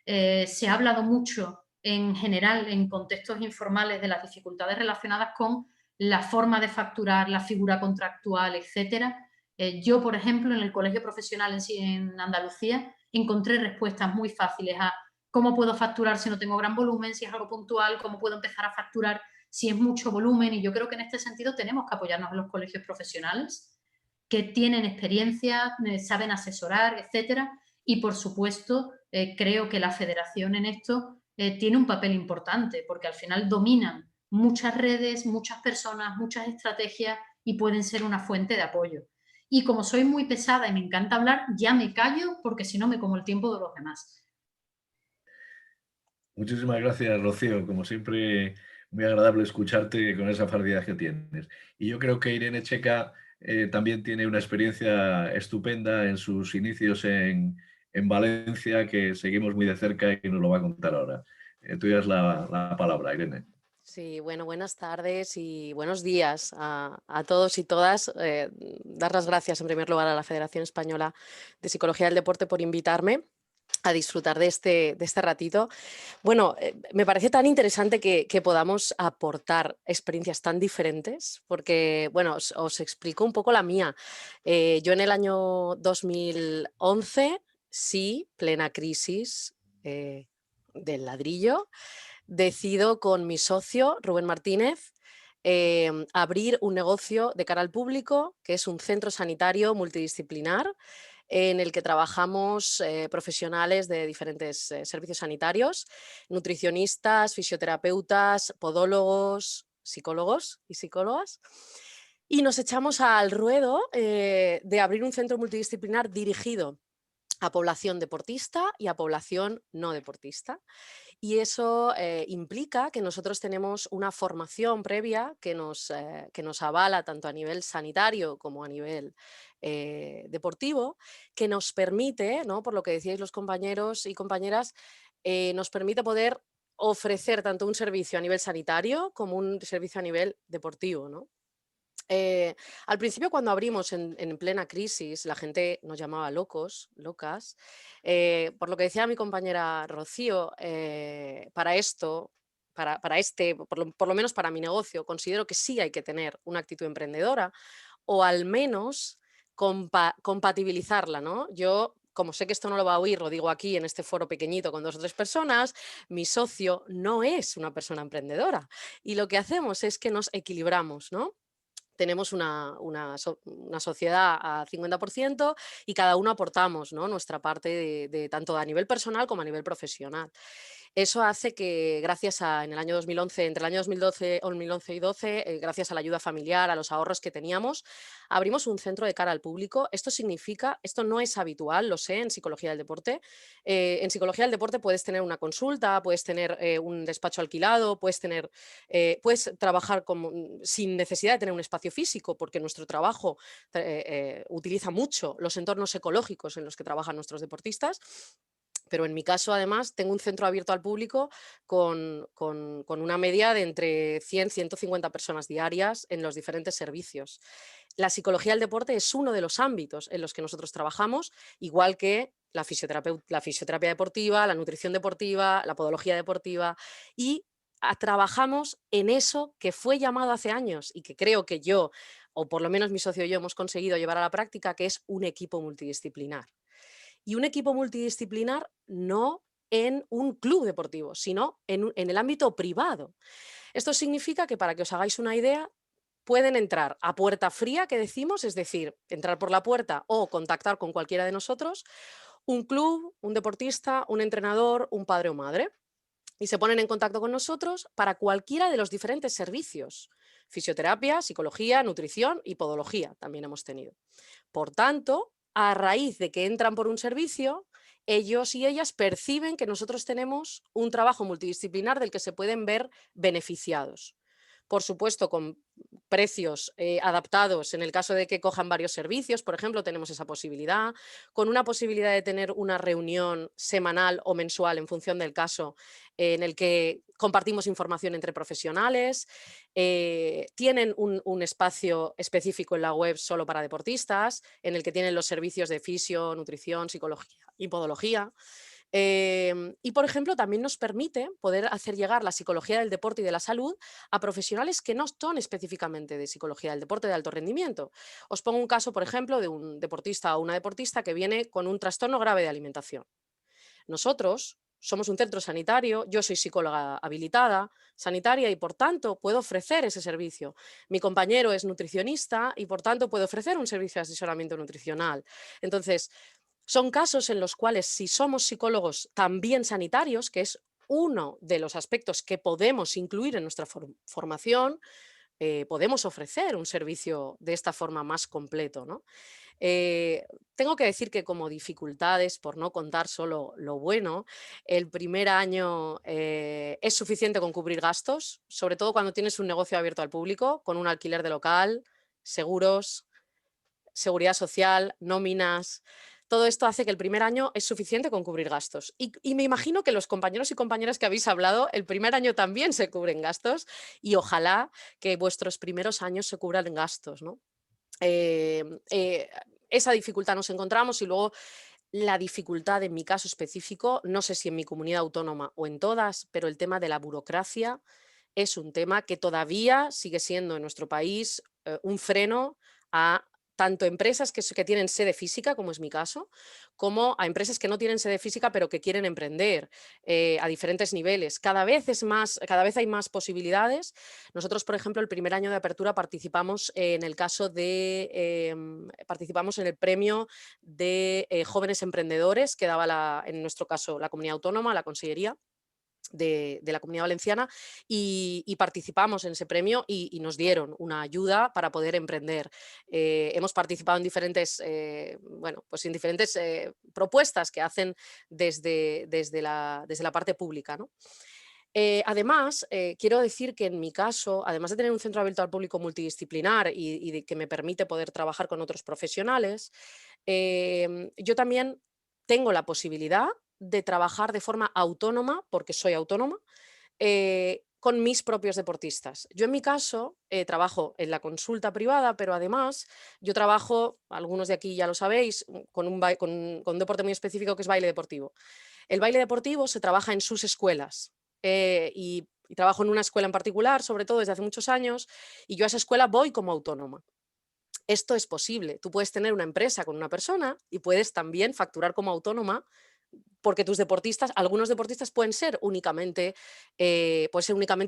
Se ha hablado mucho en general en contextos informales de las dificultades relacionadas con la forma de facturar, la figura contractual, etcétera. Yo, por ejemplo, en el colegio profesional en Andalucía encontré respuestas muy fáciles a cómo puedo facturar si no tengo gran volumen, si es algo puntual, cómo puedo empezar a facturar si es mucho volumen, y yo creo que en este sentido tenemos que apoyarnos en los colegios profesionales que tienen experiencia, saben asesorar, etcétera, y por supuesto creo que la federación en esto tiene un papel importante porque al final dominan muchas redes, muchas personas, muchas estrategias y pueden ser una fuente de apoyo. Y como soy muy pesada y me encanta hablar, ya me callo porque si no me como el tiempo de los demás. Muchísimas gracias, Rocío. Como siempre, muy agradable escucharte con esa facilidad que tienes. Y yo creo que Irene Checa también tiene una experiencia estupenda en sus inicios en Valencia, que seguimos muy de cerca y nos lo va a contar ahora. Tuya es la palabra, Irene. Sí, bueno, buenas tardes y buenos días a todos y todas. Dar las gracias en primer lugar a la Federación Española de Psicología del Deporte por invitarme a disfrutar de este ratito. Bueno, me parece tan interesante que podamos aportar experiencias tan diferentes, porque, bueno, os explico un poco la mía. Yo en el año 2011, sí, plena crisis del ladrillo, decido con mi socio, Rubén Martínez, abrir un negocio de cara al público, que es un centro sanitario multidisciplinar, en el que trabajamos profesionales de diferentes servicios sanitarios, nutricionistas, fisioterapeutas, podólogos, psicólogos y psicólogas. Y nos echamos al ruedo de abrir un centro multidisciplinar dirigido a población deportista y a población no deportista. Y eso implica que nosotros tenemos una formación previa que nos avala tanto a nivel sanitario como a nivel deportivo, que nos permite, ¿no?, por lo que decíais los compañeros y compañeras, nos permite poder ofrecer tanto un servicio a nivel sanitario como un servicio a nivel deportivo, ¿no? Al principio, cuando abrimos en plena crisis, la gente nos llamaba locos, locas. Por lo que decía mi compañera Rocío, para esto, por lo menos para mi negocio, considero que sí hay que tener una actitud emprendedora o al menos compatibilizarla, ¿no? Yo, como sé que esto no lo va a oír, lo digo aquí en este foro pequeñito con 2 o 3 personas, mi socio no es una persona emprendedora y lo que hacemos es que nos equilibramos, ¿no? Tenemos una sociedad a 50% y cada uno aportamos, ¿no?, nuestra parte de tanto a nivel personal como a nivel profesional. Eso hace que gracias en el año 2011, entre el año 2011 y 2012, gracias a la ayuda familiar, a los ahorros que teníamos, abrimos un centro de cara al público. Esto significa, esto no es habitual, lo sé, en psicología del deporte. En psicología del deporte puedes tener una consulta, puedes tener un despacho alquilado, puedes trabajar sin necesidad de tener un espacio físico, porque nuestro trabajo utiliza mucho los entornos ecológicos en los que trabajan nuestros deportistas. Pero en mi caso, además, tengo un centro abierto al público con una media de entre 100 y 150 personas diarias en los diferentes servicios. La psicología del deporte es uno de los ámbitos en los que nosotros trabajamos, igual que la fisioterapia deportiva, la nutrición deportiva, la podología deportiva, y trabajamos en eso que fue llamado hace años y que creo que yo, o por lo menos mi socio y yo, hemos conseguido llevar a la práctica, que es un equipo multidisciplinar. Y un equipo multidisciplinar no en un club deportivo, sino en el ámbito privado. Esto significa que, para que os hagáis una idea, pueden entrar a puerta fría, que decimos, es decir, entrar por la puerta o contactar con cualquiera de nosotros, un club, un deportista, un entrenador, un padre o madre, y se ponen en contacto con nosotros para cualquiera de los diferentes servicios: fisioterapia, psicología, nutrición y podología también hemos tenido. Por tanto, a raíz de que entran por un servicio, ellos y ellas perciben que nosotros tenemos un trabajo multidisciplinar del que se pueden ver beneficiados. Por supuesto, con precios adaptados en el caso de que cojan varios servicios, por ejemplo, tenemos esa posibilidad, con una posibilidad de tener una reunión semanal o mensual en función del caso, en el que compartimos información entre profesionales, tienen un espacio específico en la web solo para deportistas, en el que tienen los servicios de fisio, nutrición, psicología y podología. Y, por ejemplo, también nos permite poder hacer llegar la psicología del deporte y de la salud a profesionales que no son específicamente de psicología del deporte de alto rendimiento. Os pongo un caso, por ejemplo, de un deportista o una deportista que viene con un trastorno grave de alimentación. Nosotros somos un centro sanitario, yo soy psicóloga habilitada, sanitaria, y por tanto puedo ofrecer ese servicio. Mi compañero es nutricionista y por tanto puede ofrecer un servicio de asesoramiento nutricional. Entonces, son casos en los cuales, si somos psicólogos también sanitarios, que es uno de los aspectos que podemos incluir en nuestra formación, podemos ofrecer un servicio de esta forma más completo, ¿no? Tengo que decir que, como dificultades, por no contar solo lo bueno, el primer año es suficiente con cubrir gastos, sobre todo cuando tienes un negocio abierto al público, con un alquiler de local, seguros, seguridad social, nóminas. Todo esto hace que el primer año es suficiente con cubrir gastos. Y me imagino que los compañeros y compañeras que habéis hablado, el primer año también se cubren gastos, y ojalá que vuestros primeros años se cubran gastos, ¿no? Esa dificultad nos encontramos, y luego la dificultad, en mi caso específico, no sé si en mi comunidad autónoma o en todas, pero el tema de la burocracia es un tema que todavía sigue siendo en nuestro país un freno a tanto empresas que tienen sede física, como es mi caso, como a empresas que no tienen sede física pero que quieren emprender a diferentes niveles. Cada vez hay más posibilidades. Nosotros, por ejemplo, el primer año de apertura participamos en el premio de jóvenes emprendedores que daba en nuestro caso la comunidad autónoma, la Consellería de la Comunidad Valenciana, y participamos en ese premio y nos dieron una ayuda para poder emprender. Hemos participado en diferentes, en diferentes propuestas que hacen desde la parte pública, ¿no? Además, quiero decir que en mi caso, además de tener un centro abierto al público multidisciplinar y de que me permite poder trabajar con otros profesionales, yo también tengo la posibilidad de trabajar de forma autónoma, porque soy autónoma, con mis propios deportistas. Yo, en mi caso, trabajo en la consulta privada, pero además yo trabajo, algunos de aquí ya lo sabéis, con un deporte muy específico, que es baile deportivo. El baile deportivo se trabaja en sus escuelas, y trabajo en una escuela en particular, sobre todo desde hace muchos años, y yo a esa escuela voy como autónoma. Esto es posible. Tú puedes tener una empresa con una persona y puedes también facturar como autónoma, porque algunos deportistas pueden ser únicamente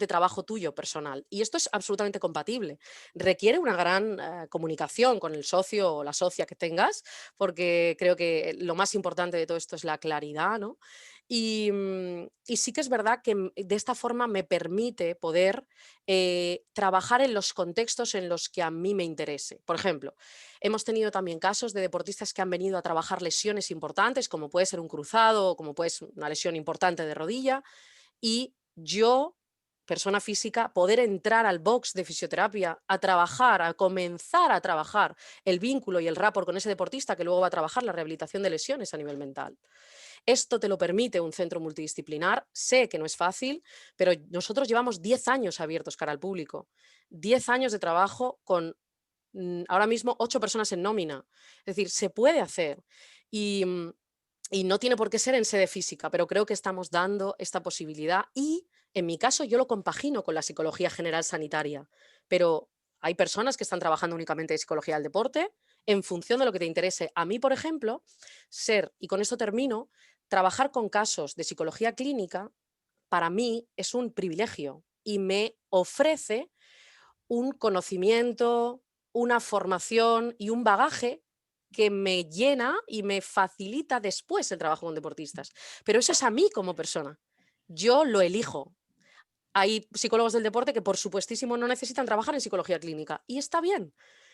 trabajo tuyo personal. Y esto es absolutamente compatible. Requiere una gran comunicación con el socio o la socia que tengas, porque creo que lo más importante de todo esto es la claridad, ¿no? Y sí que es verdad que de esta forma me permite poder trabajar en los contextos en los que a mí me interese. Por ejemplo, hemos tenido también casos de deportistas que han venido a trabajar lesiones importantes, como puede ser un cruzado o como puede ser una lesión importante de rodilla, y yo, persona física, poder entrar al box de fisioterapia a comenzar a trabajar el vínculo y el rapport con ese deportista, que luego va a trabajar la rehabilitación de lesiones a nivel mental. Esto te lo permite un centro multidisciplinar. Sé que no es fácil, pero nosotros llevamos 10 años abiertos cara al público. 10 años de trabajo con ahora mismo 8 personas en nómina. Es decir, se puede hacer. Y no tiene por qué ser en sede física, pero creo que estamos dando esta posibilidad y, en mi caso, yo lo compagino con la psicología general sanitaria, pero hay personas que están trabajando únicamente de psicología del deporte en función de lo que te interese. A mí, por ejemplo, y con esto termino, trabajar con casos de psicología clínica, para mí es un privilegio y me ofrece un conocimiento, una formación y un bagaje que me llena y me facilita después el trabajo con deportistas. Pero eso es a mí como persona. Yo lo elijo. Hay psicólogos del deporte que por supuestísimo no necesitan trabajar en psicología clínica y está bien,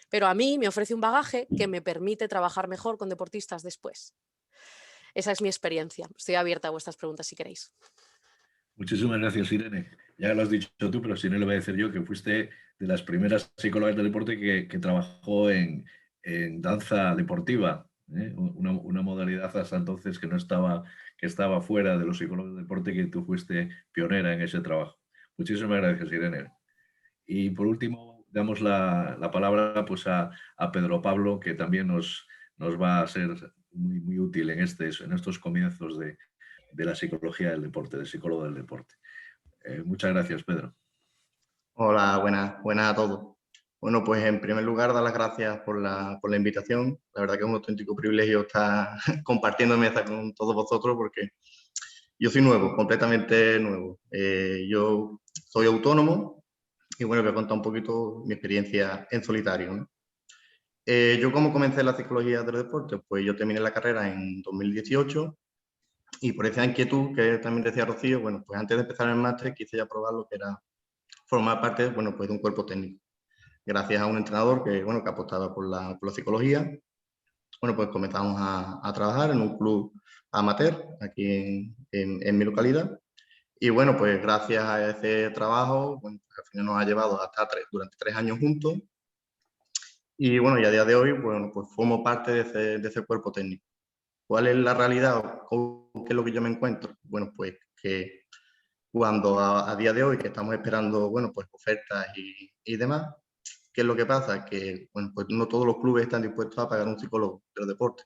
pero a mí me ofrece un bagaje que me permite trabajar mejor con deportistas después. Esa es mi experiencia. Estoy abierta a vuestras preguntas si queréis. Muchísimas gracias, Irene. Ya lo has dicho tú, pero si no lo voy a decir yo, que fuiste de las primeras psicólogas del deporte que trabajó en danza deportiva, ¿eh? Una modalidad hasta entonces que estaba fuera de los psicólogos del deporte, que tú fuiste pionera en ese trabajo. Muchísimas gracias, Irene. Y por último, damos la palabra pues, a Pedro Pablo, que también nos va a ser muy, muy útil en estos comienzos de la psicología del deporte, del psicólogo del deporte. Muchas gracias, Pedro. Hola, buenas a todos. Bueno, pues en primer lugar, dar las gracias por la invitación. La verdad que es un auténtico privilegio estar compartiendo mesa con todos vosotros porque yo soy nuevo, completamente nuevo. Yo soy autónomo y bueno, voy a contar un poquito mi experiencia en solitario, ¿no? Yo cómo comencé la psicología del deporte, pues yo terminé la carrera en 2018 y por esa inquietud que también decía Rocío, bueno, pues antes de empezar el máster quise ya probar lo que era formar parte, bueno, pues de un cuerpo técnico. Gracias a un entrenador que, bueno, que apostaba por la psicología, bueno, pues comenzamos a trabajar en un club amateur aquí en mi localidad. Y bueno, pues gracias a ese trabajo, bueno, pues al final nos ha llevado hasta durante 3 años juntos. Y bueno, y a día de hoy, bueno, pues formo parte de ese cuerpo técnico. ¿Cuál es la realidad? ¿Con qué es lo que yo me encuentro? Bueno, pues que cuando a día de hoy que estamos esperando, bueno, pues ofertas y demás, ¿qué es lo que pasa? Que, bueno, pues no todos los clubes están dispuestos a pagar un psicólogo del deporte.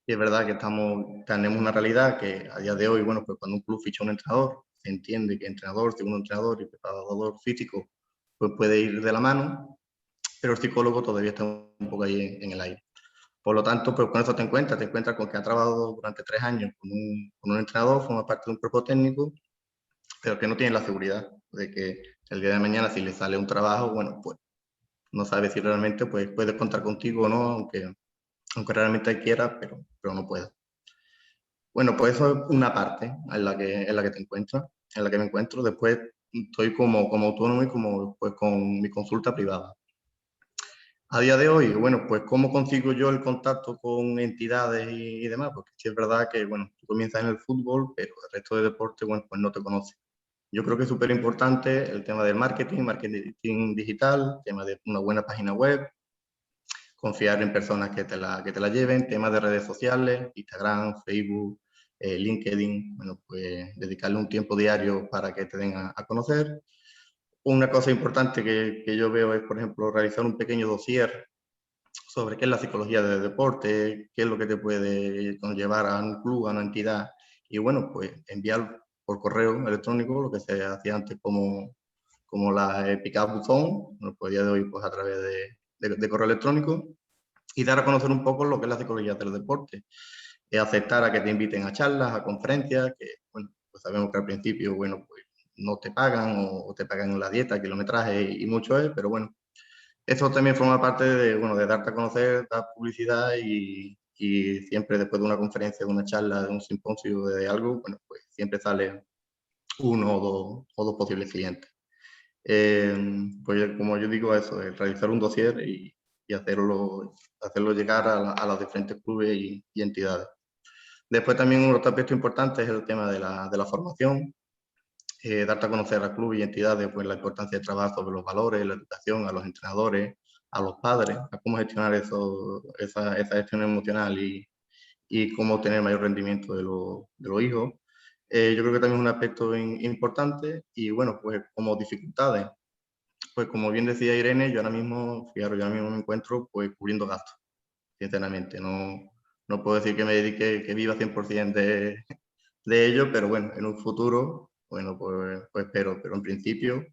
Y es verdad que tenemos una realidad que a día de hoy, bueno, pues cuando un club ficha un entrenador, se entiende que entrenador, segundo entrenador y preparador físico, pues puede ir de la mano, pero el psicólogo todavía está un poco ahí en el aire. Por lo tanto, pues con eso te encuentras con que ha trabajado durante 3 años con un entrenador, forma parte de un cuerpo técnico, pero que no tiene la seguridad de que el día de mañana, si le sale un trabajo, bueno, pues no sabe si realmente pues, puedes contar contigo o no, aunque realmente quiera, pero no pueda. Bueno, pues eso es una parte en la que te encuentras, en la que me encuentro. Después estoy como autónomo y pues, con mi consulta privada. A día de hoy, bueno, pues ¿cómo consigo yo el contacto con entidades y demás? Porque sí es verdad que, bueno, tú comienzas en el fútbol, pero el resto de deporte, bueno, pues no te conoce. Yo creo que es súper importante el tema del marketing digital, tema de una buena página web, confiar en personas que te la lleven, temas de redes sociales, Instagram, Facebook, LinkedIn, bueno, pues dedicarle un tiempo diario para que te den a conocer. Una cosa importante que yo veo es, por ejemplo, realizar un pequeño dossier sobre qué es la psicología del deporte, qué es lo que te puede conllevar a un club, a una entidad, y bueno, pues enviar por correo electrónico lo que se hacía antes como la pick-up buzón, bueno, pues a día de hoy pues a través de correo electrónico, y dar a conocer un poco lo que es la psicología del deporte. Aceptar a que te inviten a charlas, a conferencias, que bueno, pues sabemos que al principio, bueno, pues no te pagan o te pagan la dieta, kilometraje y mucho es, pero bueno, eso también forma parte de, bueno, de darte a conocer, dar publicidad y siempre después de una conferencia, de una charla, de un simposio, de algo, bueno, pues siempre sale uno o dos posibles clientes. Pues como yo digo eso, realizar un dossier y hacerlo llegar a los diferentes clubes y entidades. Después también otro aspecto importante es el tema de la formación, darte a conocer a clubes y entidades pues, la importancia de trabajar sobre los valores, la educación, a los entrenadores, a los padres, a cómo gestionar esa gestión emocional y y cómo tener mayor rendimiento de los hijos. Yo creo que también es un aspecto importante y bueno, pues como dificultades, pues como bien decía Irene, yo ahora mismo, fijaros, yo ahora mismo me encuentro pues cubriendo gastos, sinceramente. No puedo decir que me dedique, que viva 100% de ello, pero bueno, en un futuro, bueno, pues espero, pero en principio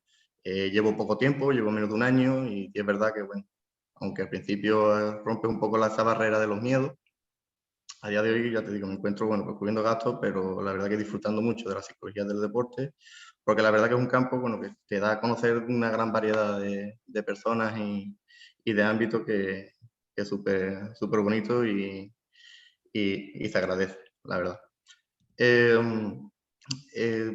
llevo poco tiempo, llevo menos de un año y es verdad que, bueno, aunque al principio rompe un poco esa barrera de los miedos, a día de hoy, ya te digo, me encuentro, bueno, pues cubriendo gastos, pero la verdad que disfrutando mucho de la psicología del deporte, porque la verdad que es un campo, bueno, que te da a conocer una gran variedad de personas y de ámbitos que es súper bonito y se agradece, la verdad.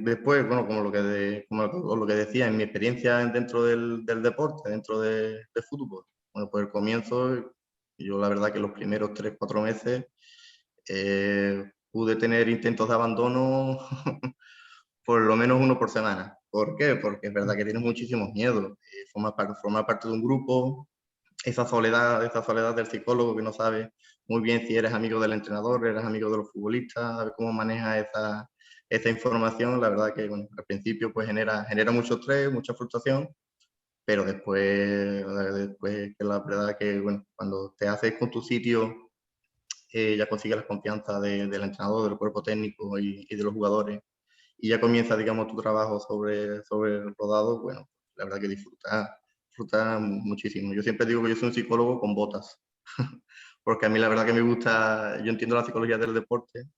Después, bueno, como lo que decía, en mi experiencia dentro del deporte, dentro del fútbol, bueno, pues el comienzo, yo la verdad que los primeros 3-4 meses pude tener intentos de abandono por lo menos uno por semana. ¿Por qué? Porque es verdad que tienes muchísimos miedos. Formar parte de un grupo, esa soledad del psicólogo que no sabe muy bien si eres amigo del entrenador, eres amigo de los futbolistas, a ver cómo maneja esa información. La verdad que, bueno, al principio pues genera mucho estrés, mucha frustración, pero después que la verdad que, bueno, cuando te haces con tu sitio, ya consigues la confianza del entrenador, del cuerpo técnico y de los jugadores, y ya comienza, digamos, tu trabajo sobre el rodado, bueno, la verdad que disfruta muchísimo. Yo siempre digo que yo soy un psicólogo con botas, porque a mí la verdad que me gusta, yo entiendo la psicología del deporte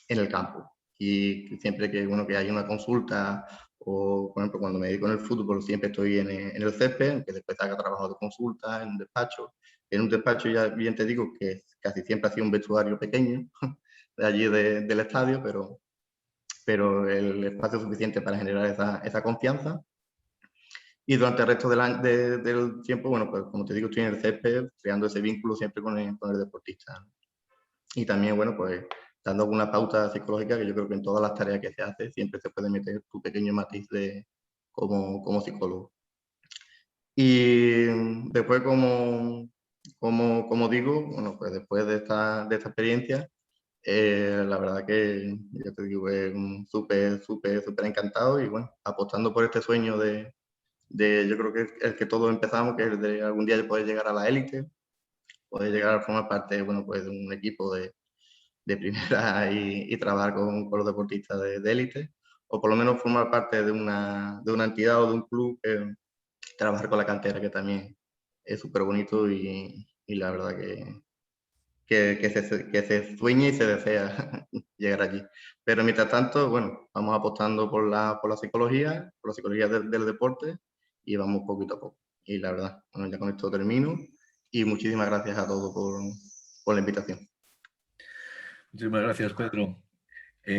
en el campo, y siempre que, bueno, que hay una consulta, o por ejemplo cuando me dedico en el fútbol siempre estoy en el césped, que después haga trabajo de consulta en un despacho. En un despacho ya bien te digo que casi siempre ha sido un vestuario pequeño de allí del estadio, pero el espacio suficiente para generar esa confianza. Y durante el resto del tiempo, bueno, pues como te digo, estoy en el césped creando ese vínculo siempre con el deportista. Y también, bueno, pues dando alguna pauta psicológica que yo creo que en todas las tareas que se hace siempre se puede meter tu pequeño matiz como psicólogo. Y después, como digo, bueno, pues después de esta experiencia, la verdad que, ya te digo, súper encantado y bueno, apostando por este sueño yo creo que el que todos empezamos, que es de algún día poder llegar a la élite, poder llegar a formar parte, bueno, pues de un equipo de primera y trabajar con los deportistas de élite, o por lo menos formar parte de una entidad o de un club que trabajar con la cantera, que también es súper bonito y la verdad que se sueña y se desea llegar allí. Pero mientras tanto, bueno, vamos apostando por la psicología, del deporte, y vamos poquito a poco. Y la verdad, bueno, ya con esto termino y muchísimas gracias a todos por la invitación. Muchísimas gracias, Pedro.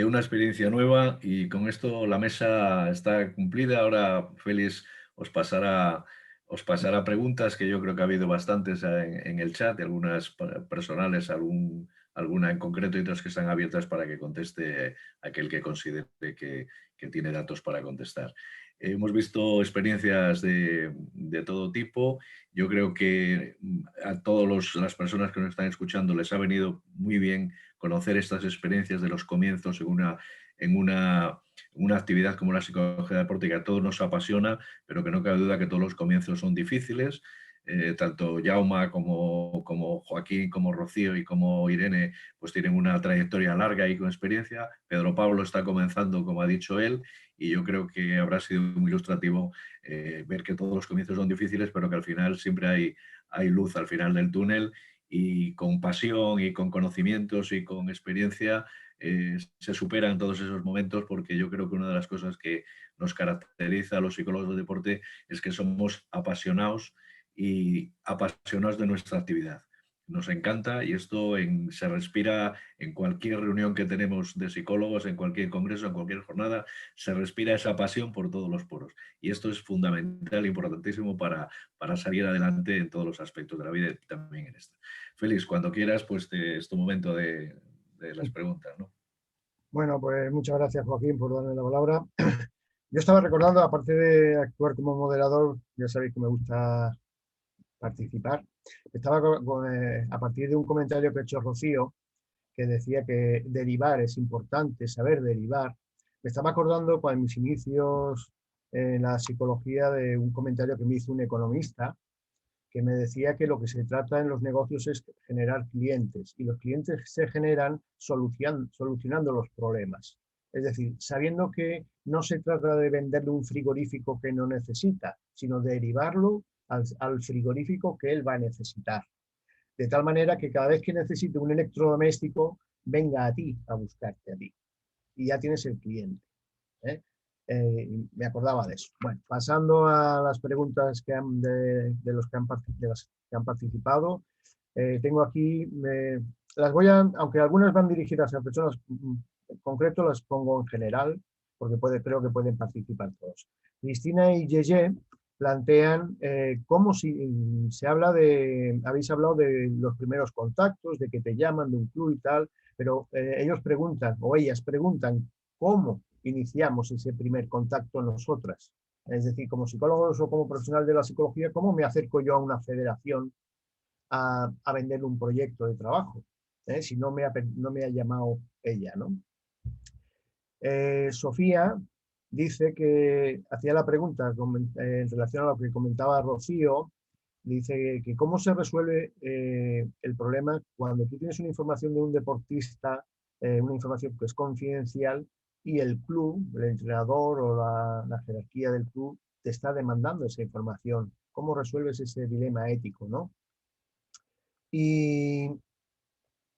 Una experiencia nueva y con esto la mesa está cumplida. Ahora Félix os pasará preguntas, que yo creo que ha habido bastantes en el chat, algunas personales, alguna en concreto y otras que están abiertas para que conteste aquel que considere que tiene datos para contestar. Hemos visto experiencias de todo tipo. Yo creo que a todas las personas que nos están escuchando les ha venido muy bien conocer estas experiencias de los comienzos en una actividad como la psicología de deporte, que a todos nos apasiona, pero que no cabe duda que todos los comienzos son difíciles. Tanto Jaume como Joaquín, como Rocío y como Irene, pues tienen una trayectoria larga y con experiencia. Pedro Pablo está comenzando, como ha dicho él, y yo creo que habrá sido muy ilustrativo ver que todos los comienzos son difíciles, pero que al final siempre hay luz al final del túnel, y con pasión y con conocimientos y con experiencia se superan todos esos momentos, porque yo creo que una de las cosas que nos caracteriza a los psicólogos del deporte es que somos apasionados de nuestra actividad. Nos encanta, y esto se respira en cualquier reunión que tenemos de psicólogos, en cualquier congreso, en cualquier jornada, se respira esa pasión por todos los poros. Y esto es fundamental e importantísimo para salir adelante en todos los aspectos de la vida y también en esta. Félix, cuando quieras, pues es tu momento de las preguntas, ¿no? Bueno, pues muchas gracias, Joaquín, por darme la palabra. Yo estaba recordando, aparte de actuar como moderador, ya sabéis que me gusta participar, estaba a partir de un comentario que ha hecho Rocío, que decía que derivar es importante, saber derivar. Me estaba acordando para mis inicios en la psicología de un comentario que me hizo un economista que me decía que lo que se trata en los negocios es generar clientes y los clientes se generan solucionando los problemas. Es decir, sabiendo que no se trata de venderle un frigorífico que no necesita, sino de derivarlo al frigorífico que él va a necesitar. De tal manera que cada vez que necesite un electrodoméstico, venga a ti, a buscarte a ti. Y ya tienes el cliente. Me acordaba de eso. Bueno, pasando a las preguntas que de las que han participado, tengo aquí, las voy a, aunque algunas van dirigidas a personas en concreto, las pongo en general, porque creo que pueden participar todos. Cristina y Yeye plantean cómo se habla habéis hablado de los primeros contactos, de que te llaman de un club y tal, pero ellos preguntan, o ellas preguntan, ¿cómo iniciamos ese primer contacto nosotras? Es decir, como psicólogos o como profesional de la psicología, ¿cómo me acerco yo a una federación a venderle un proyecto de trabajo? Si no me ha llamado ella, ¿no? Sofía dice que hacía la pregunta en relación a lo que comentaba Rocío, dice que cómo se resuelve el problema cuando tú tienes una información de un deportista, una información que es confidencial, y el club, el entrenador o la jerarquía del club te está demandando esa información. ¿Cómo resuelves ese dilema ético, no? Y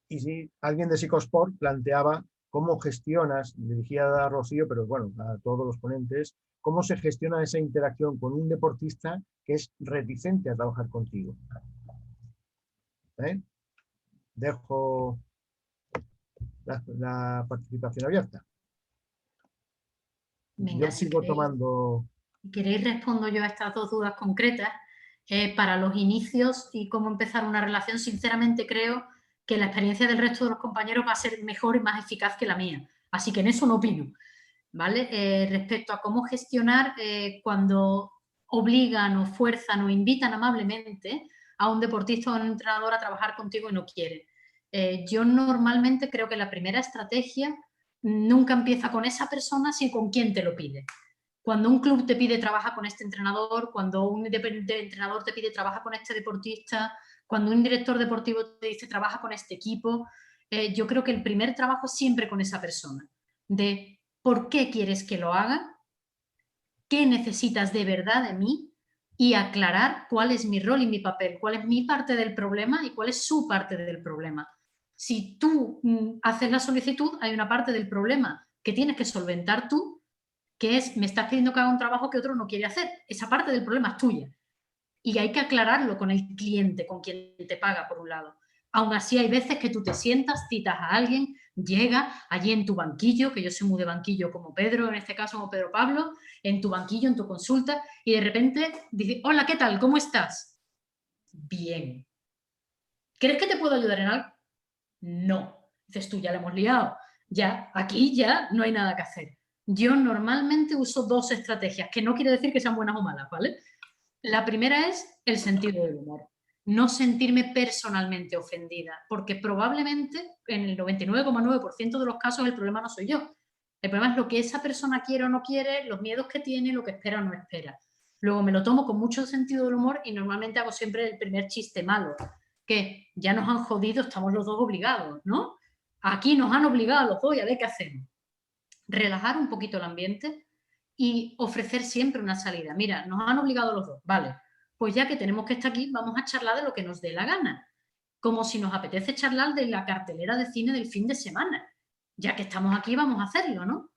si alguien de Psicosport planteaba cómo gestionas, dirigida a Rocío, pero bueno, a todos los ponentes, cómo se gestiona esa interacción con un deportista que es reticente a trabajar contigo. Dejo la participación abierta. Venga, yo sigo tomando... Si queréis, respondo yo a estas dos dudas concretas. Para los inicios y cómo empezar una relación, sinceramente creo que la experiencia del resto de los compañeros va a ser mejor y más eficaz que la mía. Así que en eso no opino, ¿vale? Respecto a cómo gestionar cuando obligan o fuerzan o invitan amablemente a un deportista o a un entrenador a trabajar contigo y no quiere. Yo normalmente creo que la primera estrategia nunca empieza con esa persona, sino con quien te lo pide. Cuando un club te pide trabajar con este entrenador, cuando un entrenador te pide trabajar con este deportista, cuando un director deportivo te dice trabaja con este equipo, yo creo que el primer trabajo es siempre con esa persona, de por qué quieres que lo haga, qué necesitas de verdad de mí y aclarar cuál es mi rol y mi papel, cuál es mi parte del problema y cuál es su parte del problema. Si tú haces la solicitud, hay una parte del problema que tienes que solventar tú, que es, me estás pidiendo que haga un trabajo que otro no quiere hacer. Esa parte del problema es tuya. Y hay que aclararlo con el cliente, con quien te paga, por un lado. Aún así, hay veces que tú te sientas, citas a alguien, llega allí en tu banquillo, que yo soy muy de banquillo como Pedro, en este caso como Pedro Pablo, en tu banquillo, en tu consulta, y de repente dice, hola, ¿qué tal? ¿Cómo estás? Bien. ¿Crees que te puedo ayudar en algo? No. Dices tú, ya la hemos liado. Ya, aquí ya no hay nada que hacer. Yo normalmente uso dos estrategias, que no quiere decir que sean buenas o malas, ¿vale? La primera es el sentido del humor. No sentirme personalmente ofendida, porque probablemente en el 99,9% de los casos el problema no soy yo. El problema es lo que esa persona quiere o no quiere, los miedos que tiene, lo que espera o no espera. Luego me lo tomo con mucho sentido del humor y normalmente hago siempre el primer chiste malo, que ya nos han jodido, estamos los dos obligados, ¿no? Aquí nos han obligado a los dos y a ver qué hacemos. Relajar un poquito el ambiente y ofrecer siempre una salida. Mira, nos han obligado los dos, vale, pues ya que tenemos que estar aquí, vamos a charlar de lo que nos dé la gana. Como si nos apetece charlar de la cartelera de cine del fin de semana. Ya que estamos aquí, vamos a hacerlo, ¿no?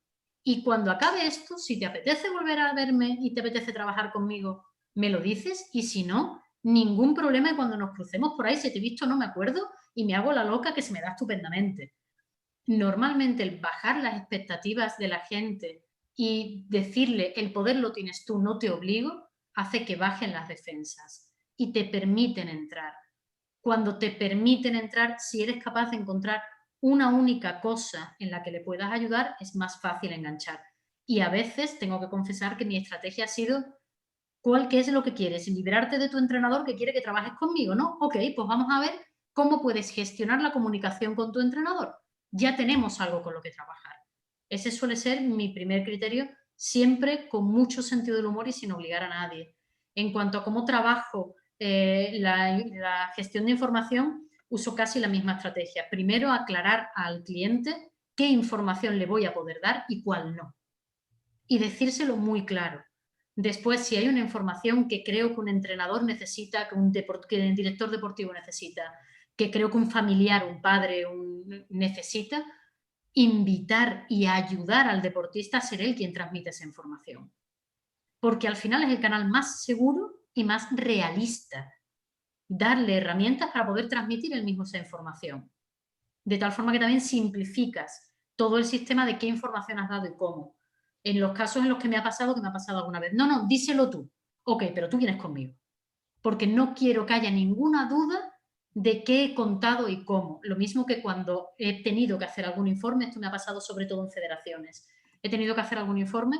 Y cuando acabe esto, si te apetece volver a verme y te apetece trabajar conmigo, me lo dices, y si no, ningún problema. Y cuando nos crucemos por ahí, si te he visto no me acuerdo y me hago la loca, que se me da estupendamente. Normalmente el bajar las expectativas de la gente y decirle el poder lo tienes tú, no te obligo, hace que bajen las defensas y te permiten entrar. Cuando te permiten entrar, si eres capaz de encontrar una única cosa en la que le puedas ayudar, es más fácil enganchar. Y a veces tengo que confesar que mi estrategia ha sido, ¿cuál que es lo que quieres? ¿Librarte de tu entrenador que quiere que trabajes conmigo? ¿No? Ok, pues vamos a ver ¿Cómo puedes gestionar la comunicación con tu entrenador? Ya tenemos algo con lo que trabajar. Ese suele ser mi primer criterio, siempre con mucho sentido del humor y sin obligar a nadie. En cuanto a cómo trabajo la gestión de información, uso casi la misma estrategia. Primero, aclarar al cliente qué información le voy a poder dar y cuál no. Y decírselo muy claro. Después, si hay una información que creo que un entrenador necesita, que un director deportivo necesita, que creo que un familiar, un padre necesita, invitar y ayudar al deportista a ser él quien transmite esa información. Porque al final es el canal más seguro y más realista. Darle herramientas para poder transmitir él mismo esa información. De tal forma que también simplificas todo el sistema de qué información has dado y cómo. En los casos en los que me ha pasado alguna vez. No, díselo tú. Ok, pero tú vienes conmigo. Porque no quiero que haya ninguna duda de qué he contado y cómo. Lo mismo que cuando he tenido que hacer algún informe, esto me ha pasado sobre todo en federaciones. He tenido que hacer algún informe,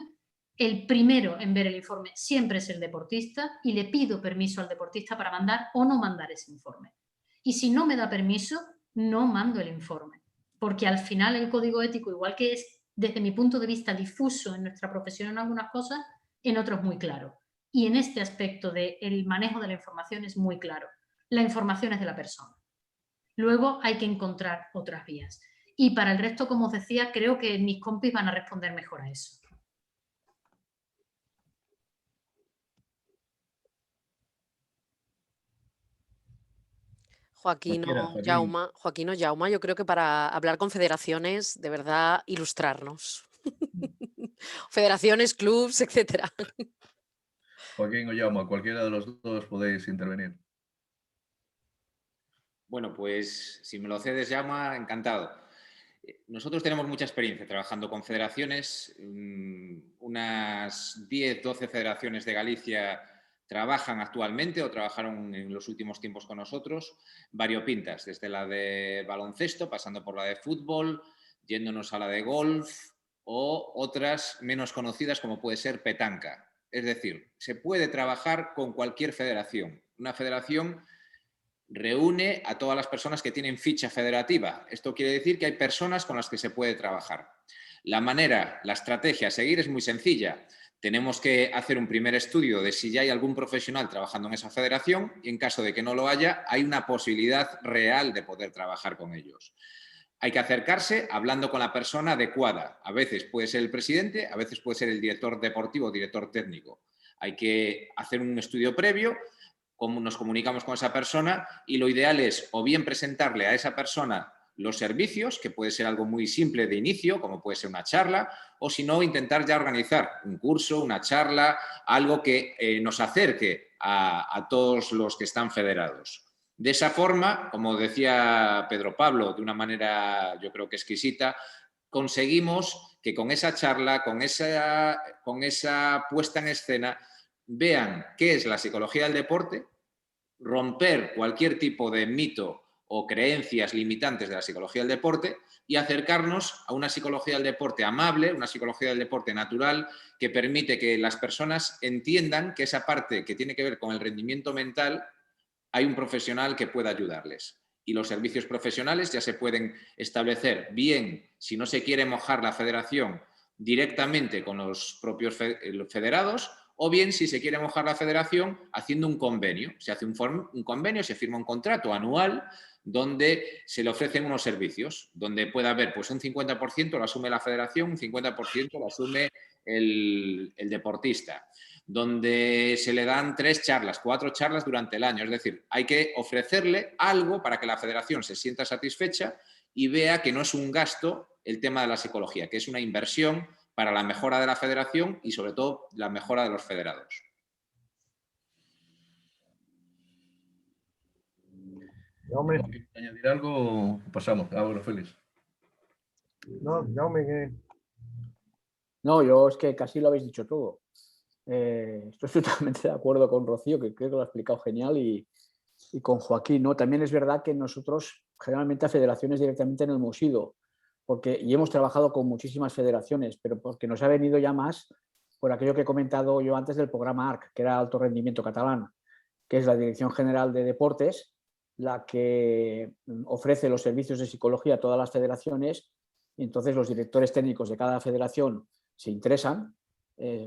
el primero en ver el informe siempre es el deportista y le pido permiso al deportista para mandar o no mandar ese informe. Y si no me da permiso, no mando el informe. Porque al final el código ético, igual que es desde mi punto de vista difuso en nuestra profesión en algunas cosas, en otros muy claro. Y en este aspecto del manejo de la información es muy claro. La información es de la persona. Luego hay que encontrar otras vías. Y para el resto, como os decía, creo que mis compis van a responder mejor a eso. Joaquino Jauma, yo creo que para hablar con federaciones, de verdad, ilustrarnos. Federaciones, clubs, etcétera. Joaquín o Jaume, cualquiera de los dos podéis intervenir. Bueno, pues si me lo cedes, Jaume, encantado. Nosotros tenemos mucha experiencia trabajando con federaciones. Unas 10, 12 federaciones de Galicia trabajan actualmente o trabajaron en los últimos tiempos con nosotros, variopintas, desde la de baloncesto, pasando por la de fútbol, yéndonos a la de golf o otras menos conocidas como puede ser petanca. Es decir, se puede trabajar con cualquier federación. Una federación reúne a todas las personas que tienen ficha federativa. Esto quiere decir que hay personas con las que se puede trabajar. La estrategia a seguir es muy sencilla. Tenemos que hacer un primer estudio de si ya hay algún profesional trabajando en esa federación y en caso de que no lo haya, hay una posibilidad real de poder trabajar con ellos. Hay que acercarse hablando con la persona adecuada. A veces puede ser el presidente, a veces puede ser el director deportivo o director técnico. Hay que hacer un estudio previo, cómo nos comunicamos con esa persona y lo ideal es o bien presentarle a esa persona los servicios, que puede ser algo muy simple de inicio, como puede ser una charla, o si no, intentar ya organizar un curso, una charla, algo que nos acerque a todos los que están federados. De esa forma, como decía Pedro Pablo, de una manera yo creo que exquisita, conseguimos que con esa charla, con esa puesta en escena, vean qué es la psicología del deporte, romper cualquier tipo de mito o creencias limitantes de la psicología del deporte y acercarnos a una psicología del deporte amable, una psicología del deporte natural que permite que las personas entiendan que esa parte que tiene que ver con el rendimiento mental hay un profesional que pueda ayudarles. Y los servicios profesionales ya se pueden establecer bien, si no se quiere mojar la federación, directamente con los propios federados, o bien si se quiere mojar la federación haciendo un convenio. Se hace un convenio, se firma un contrato anual donde se le ofrecen unos servicios, donde puede haber pues un 50% lo asume la federación, un 50% lo asume el deportista, donde se le dan 3 charlas, 4 charlas durante el año. Es decir, hay que ofrecerle algo para que la federación se sienta satisfecha y vea que no es un gasto el tema de la psicología, que es una inversión para la mejora de la federación y sobre todo la mejora de los federados. Jaume. ¿Quieres añadir algo? Pasamos. Bueno, Félix. No, Jaume, que... No, yo es que casi lo habéis dicho todo. Estoy totalmente de acuerdo con Rocío, que creo que lo ha explicado genial, y con Joaquín, ¿no? También es verdad que nosotros generalmente a federaciones directamente no hemos ido, y hemos trabajado con muchísimas federaciones, pero porque nos ha venido ya más por aquello que he comentado yo antes del programa ARC, que era Alto Rendimiento Catalán, que es la Dirección General de Deportes, la que ofrece los servicios de psicología a todas las federaciones, y entonces los directores técnicos de cada federación se interesan,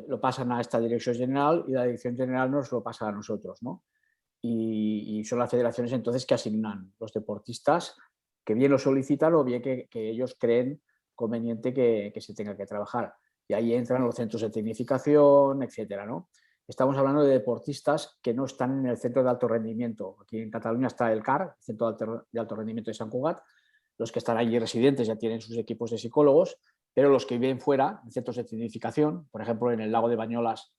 lo pasan a esta dirección general y la dirección general nos lo pasa a nosotros, ¿no? Y son las federaciones entonces que asignan los deportistas, que bien lo solicitan o bien que ellos creen conveniente que se tenga que trabajar. Y ahí entran los centros de tecnificación, etcétera, ¿no? Estamos hablando de deportistas que no están en el centro de alto rendimiento. Aquí en Cataluña está el CAR, el Centro de Alto Rendimiento de Sant Cugat. Los que están allí residentes ya tienen sus equipos de psicólogos, pero los que viven fuera, en centros de tecnificación, por ejemplo, en el lago de Bañolas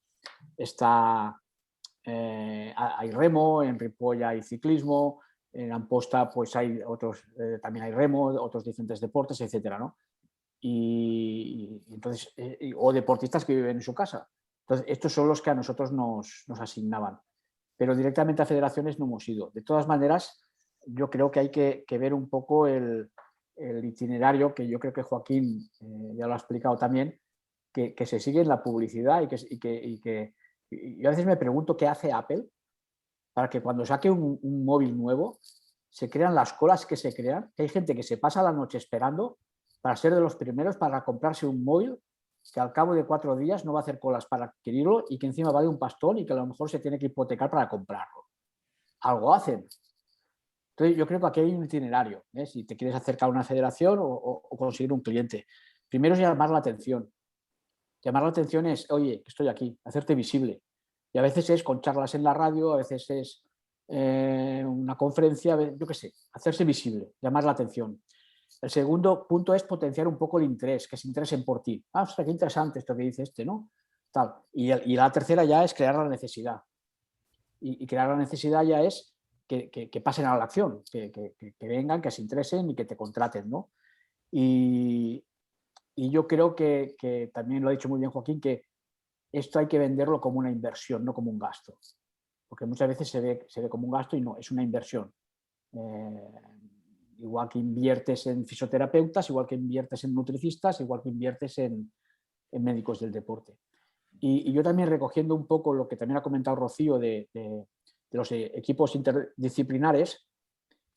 hay remo, en Ripoll hay ciclismo, en Amposta pues hay otros, también hay remo, otros diferentes deportes, etcétera, ¿no? Y entonces, o deportistas que viven en su casa. Entonces, estos son los que a nosotros nos asignaban. Pero directamente a federaciones no hemos ido. De todas maneras, yo creo que hay que ver un poco el itinerario, que yo creo que Joaquín ya lo ha explicado también, que se sigue en la publicidad y a veces me pregunto qué hace Apple para que cuando saque un móvil nuevo se crean las colas que se crean, que hay gente que se pasa la noche esperando para ser de los primeros para comprarse un móvil que al cabo de 4 días no va a hacer colas para adquirirlo y que encima vale un pastón y que a lo mejor se tiene que hipotecar para comprarlo. Algo hacen. Entonces yo creo que aquí hay un itinerario, ¿eh? Si te quieres acercar a una federación o conseguir un cliente. Primero es llamar la atención. Llamar la atención es, oye, que estoy aquí, hacerte visible. Y a veces es con charlas en la radio, a veces es una conferencia, yo qué sé, hacerse visible, llamar la atención. El segundo punto es potenciar un poco el interés, que se interesen por ti. Ah, ostras, qué interesante esto que dice este, ¿no? Tal. Y la tercera ya es crear la necesidad. Y crear la necesidad ya es que pasen a la acción, que vengan, que se interesen y que te contraten, ¿no? Y yo creo que también lo ha dicho muy bien Joaquín, que esto hay que venderlo como una inversión, no como un gasto. Porque muchas veces se ve como un gasto y no, es una inversión. Igual que inviertes en fisioterapeutas, igual que inviertes en nutricistas, igual que inviertes en médicos del deporte. Y yo también recogiendo un poco lo que también ha comentado Rocío de los equipos interdisciplinares,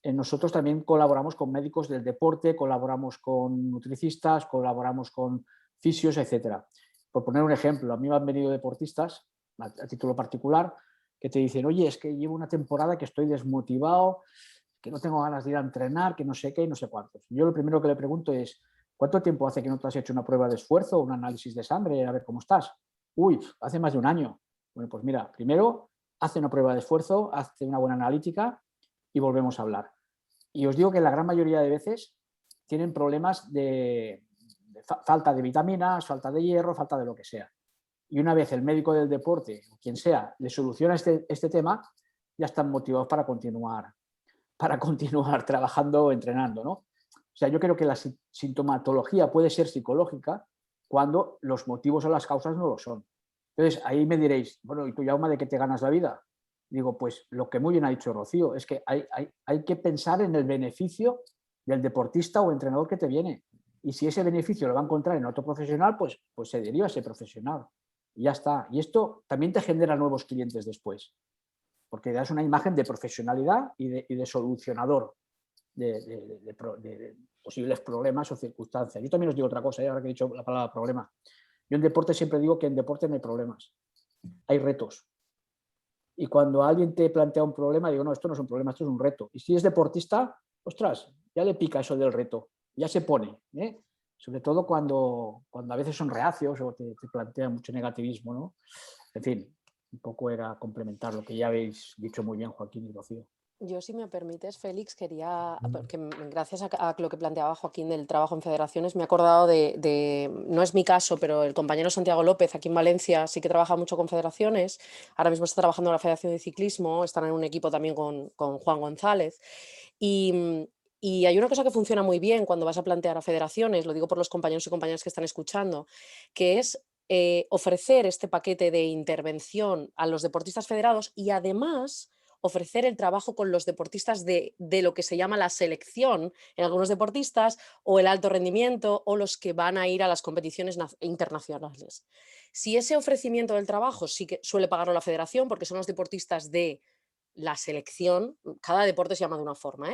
nosotros también colaboramos con médicos del deporte, colaboramos con nutricistas, colaboramos con fisios, etcétera. Por poner un ejemplo, a mí me han venido deportistas, a título particular, que te dicen, oye, es que llevo una temporada que estoy desmotivado, que no tengo ganas de ir a entrenar, que no sé qué y no sé cuántos. Yo lo primero que le pregunto es, ¿cuánto tiempo hace que no te has hecho una prueba de esfuerzo o un análisis de sangre a ver cómo estás? Uy, hace más de un año. Bueno, pues mira, primero hace una prueba de esfuerzo, hace una buena analítica y volvemos a hablar. Y os digo que la gran mayoría de veces tienen problemas de falta de vitaminas, falta de hierro, falta de lo que sea. Y una vez el médico del deporte o quien sea le soluciona este tema, ya están motivados para continuar trabajando o entrenando, ¿no? O sea, yo creo que la sintomatología puede ser psicológica cuando los motivos o las causas no lo son. Entonces, ahí me diréis, bueno, ¿y tú, Jaume, de qué te ganas la vida? Digo, pues lo que muy bien ha dicho Rocío, es que hay que pensar en el beneficio del deportista o entrenador que te viene. Y si ese beneficio lo va a encontrar en otro profesional, pues se deriva a ese profesional. Y ya está. Y esto también te genera nuevos clientes después, porque das una imagen de profesionalidad y de solucionador de posibles problemas o circunstancias. Yo también os digo otra cosa, ahora que he dicho la palabra problema. Yo en deporte siempre digo que en deporte no hay problemas, hay retos. Y cuando alguien te plantea un problema, digo, no, esto no es un problema, esto es un reto. Y si es deportista, ostras, ya le pica eso del reto, ya se pone, ¿eh? Sobre todo cuando a veces son reacios o te plantean mucho negativismo, ¿no? En fin, un poco era complementar lo que ya habéis dicho muy bien Joaquín y Rocío. Yo, si me permites, Félix, quería, porque gracias a lo que planteaba Joaquín del trabajo en federaciones, me he acordado no es mi caso, pero el compañero Santiago López aquí en Valencia sí que trabaja mucho con federaciones, ahora mismo está trabajando en la Federación de Ciclismo, están en un equipo también con Juan González, y hay una cosa que funciona muy bien cuando vas a plantear a federaciones, lo digo por los compañeros y compañeras que están escuchando, que es ofrecer este paquete de intervención a los deportistas federados y además ofrecer el trabajo con los deportistas de lo que se llama la selección en algunos deportistas o el alto rendimiento o los que van a ir a las competiciones internacionales. Si ese ofrecimiento del trabajo sí que suele pagarlo la federación porque son los deportistas de la selección, cada deporte se llama de una forma,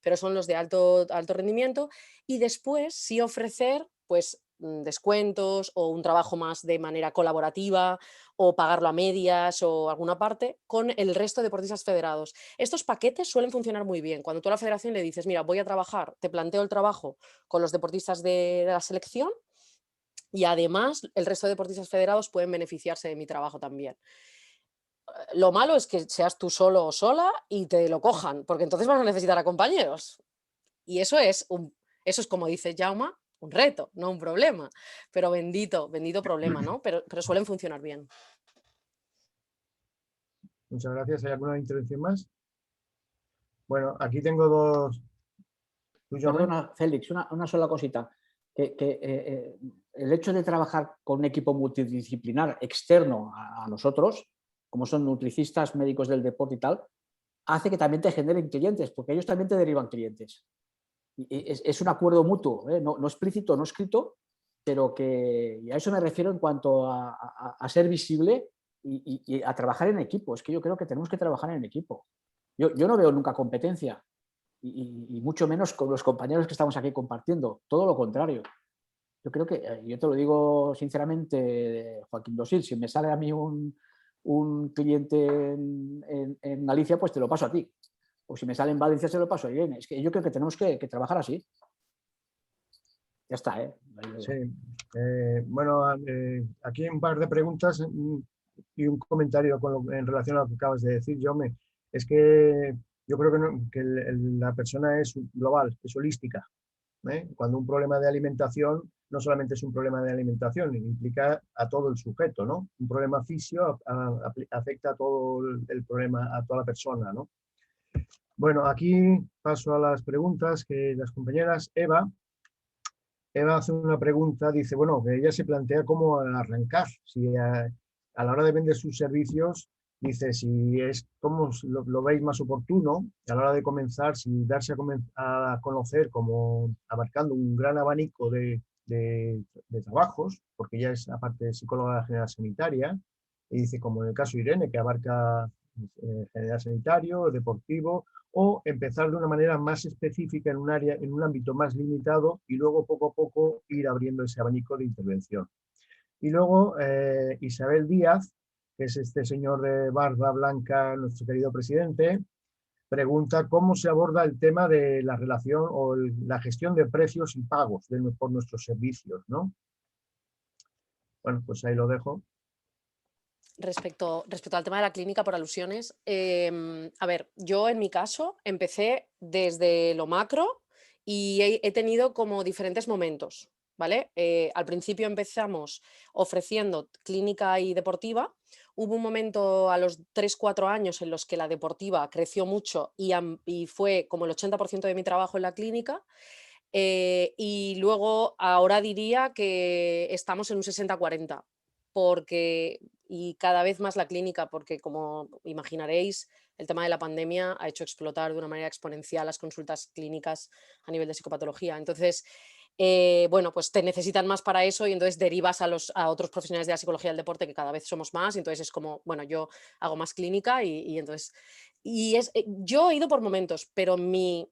pero son los de alto rendimiento, y después sí ofrecer pues descuentos o un trabajo más de manera colaborativa o pagarlo a medias o alguna parte con el resto de deportistas federados. Estos paquetes suelen funcionar muy bien. Cuando tú a la federación le dices, mira, voy a trabajar, te planteo el trabajo con los deportistas de la selección y además el resto de deportistas federados pueden beneficiarse de mi trabajo también. Lo malo es que seas tú solo o sola y te lo cojan, porque entonces vas a necesitar a compañeros. Y eso es como dice Jaume, un reto, no un problema. Pero bendito problema, ¿no? Pero suelen funcionar bien. Muchas gracias. ¿Hay alguna intervención más? Bueno, aquí tengo dos. Perdona, Félix, una sola cosita. El hecho de trabajar con un equipo multidisciplinar externo a nosotros, como son nutricistas, médicos del deporte y tal, hace que también te generen clientes, porque ellos también te derivan clientes. Es un acuerdo mutuo, no explícito, no escrito, pero y a eso me refiero en cuanto a ser visible y a trabajar en equipo. Es que yo creo que tenemos que trabajar en equipo. Yo no veo nunca competencia. Y mucho menos con los compañeros que estamos aquí compartiendo, todo lo contrario. Yo creo que, yo te lo digo sinceramente, Joaquín Dosil, si me sale a mí un cliente en Galicia, pues te lo paso a ti. O si me sale en Valencia, se lo paso a Irene. Es que yo creo que tenemos que trabajar así. Ya está, ¿eh? Sí. Bueno, aquí hay un par de preguntas y un comentario en relación a lo que acabas de decir, Jaume. Es que yo creo que la persona es global, es holística. Cuando un problema de alimentación no solamente es un problema de alimentación, implica a todo el sujeto, ¿no? Un problema fisio afecta a todo el problema, a toda la persona, ¿no? Bueno, aquí paso a las preguntas que las compañeras. Eva hace una pregunta, dice, bueno, que ella se plantea cómo arrancar, si a la hora de vender sus servicios, dice, si es cómo lo veis más oportuno a la hora de comenzar, si darse a conocer como abarcando un gran abanico de trabajos, porque ella es aparte de psicóloga general sanitaria, y dice, como en el caso de Irene, que abarca general sanitario, deportivo, o empezar de una manera más específica en un área, en un ámbito más limitado y luego poco a poco ir abriendo ese abanico de intervención. Y luego Isabel Díaz, que es este señor de barba blanca, nuestro querido presidente, pregunta cómo se aborda el tema de la relación o la gestión de precios y pagos por nuestros servicios, ¿no? Bueno, pues ahí lo dejo. Respecto al tema de la clínica por alusiones, a ver, yo en mi caso empecé desde lo macro y he tenido como diferentes momentos, ¿vale? Al principio empezamos ofreciendo clínica y deportiva. Hubo un momento a los 3-4 años en los que la deportiva creció mucho y fue como el 80% de mi trabajo en la clínica. Y luego ahora diría que estamos en un 60-40, y cada vez más la clínica, porque como imaginaréis, el tema de la pandemia ha hecho explotar de una manera exponencial las consultas clínicas a nivel de psicopatología. Entonces, bueno, pues te necesitan más para eso y entonces derivas a otros profesionales de la psicología del deporte, que cada vez somos más, y entonces es como, bueno, yo hago más clínica y entonces... yo he ido por momentos, pero mi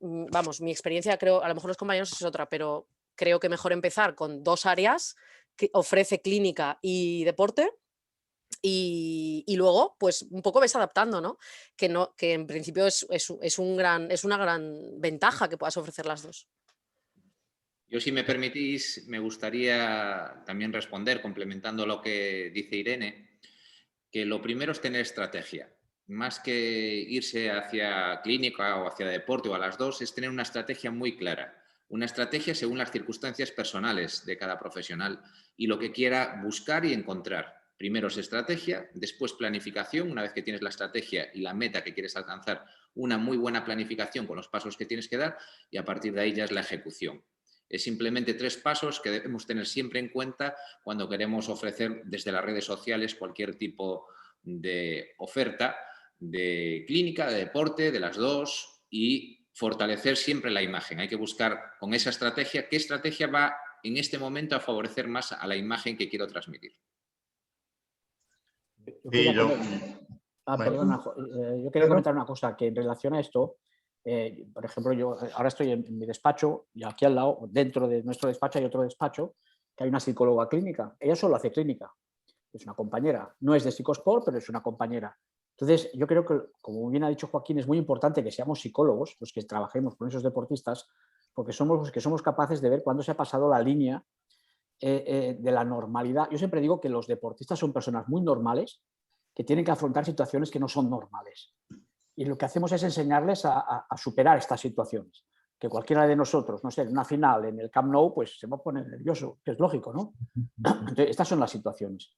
experiencia, creo, a lo mejor los compañeros es otra, pero creo que mejor empezar con 2 áreas que ofrece clínica y deporte. Y luego, pues un poco ves adaptando, ¿no? Que en principio es una gran ventaja que puedas ofrecer las dos. Yo, si me permitís, me gustaría también responder, complementando lo que dice Irene, que lo primero es tener estrategia. Más que irse hacia clínica o hacia deporte o a las dos, es tener una estrategia muy clara. Una estrategia según las circunstancias personales de cada profesional y lo que quiera buscar y encontrar. Primero es estrategia, después planificación. Una vez que tienes la estrategia y la meta que quieres alcanzar, una muy buena planificación con los pasos que tienes que dar, y a partir de ahí ya es la ejecución. Es simplemente 3 pasos que debemos tener siempre en cuenta cuando queremos ofrecer desde las redes sociales cualquier tipo de oferta de clínica, de deporte, de las dos, y fortalecer siempre la imagen. Hay que buscar con esa estrategia qué estrategia va en este momento a favorecer más a la imagen que quiero transmitir. Sí, Perdona, yo quería comentar una cosa, que en relación a esto, por ejemplo, yo ahora estoy en mi despacho y aquí al lado, dentro de nuestro despacho, hay otro despacho que hay una psicóloga clínica. Ella solo hace clínica, es una compañera. No es de Psicosport, pero es una compañera. Entonces, yo creo que, como bien ha dicho Joaquín, es muy importante que seamos psicólogos, los que trabajemos con esos deportistas, porque somos los que somos capaces de ver cuándo se ha pasado la línea de la normalidad. Yo siempre digo que los deportistas son personas muy normales que tienen que afrontar situaciones que no son normales. Y lo que hacemos es enseñarles a superar estas situaciones. Que cualquiera de nosotros, no sé, en una final, en el Camp Nou, pues se va a poner nervioso, que es lógico, ¿no? Entonces, estas son las situaciones.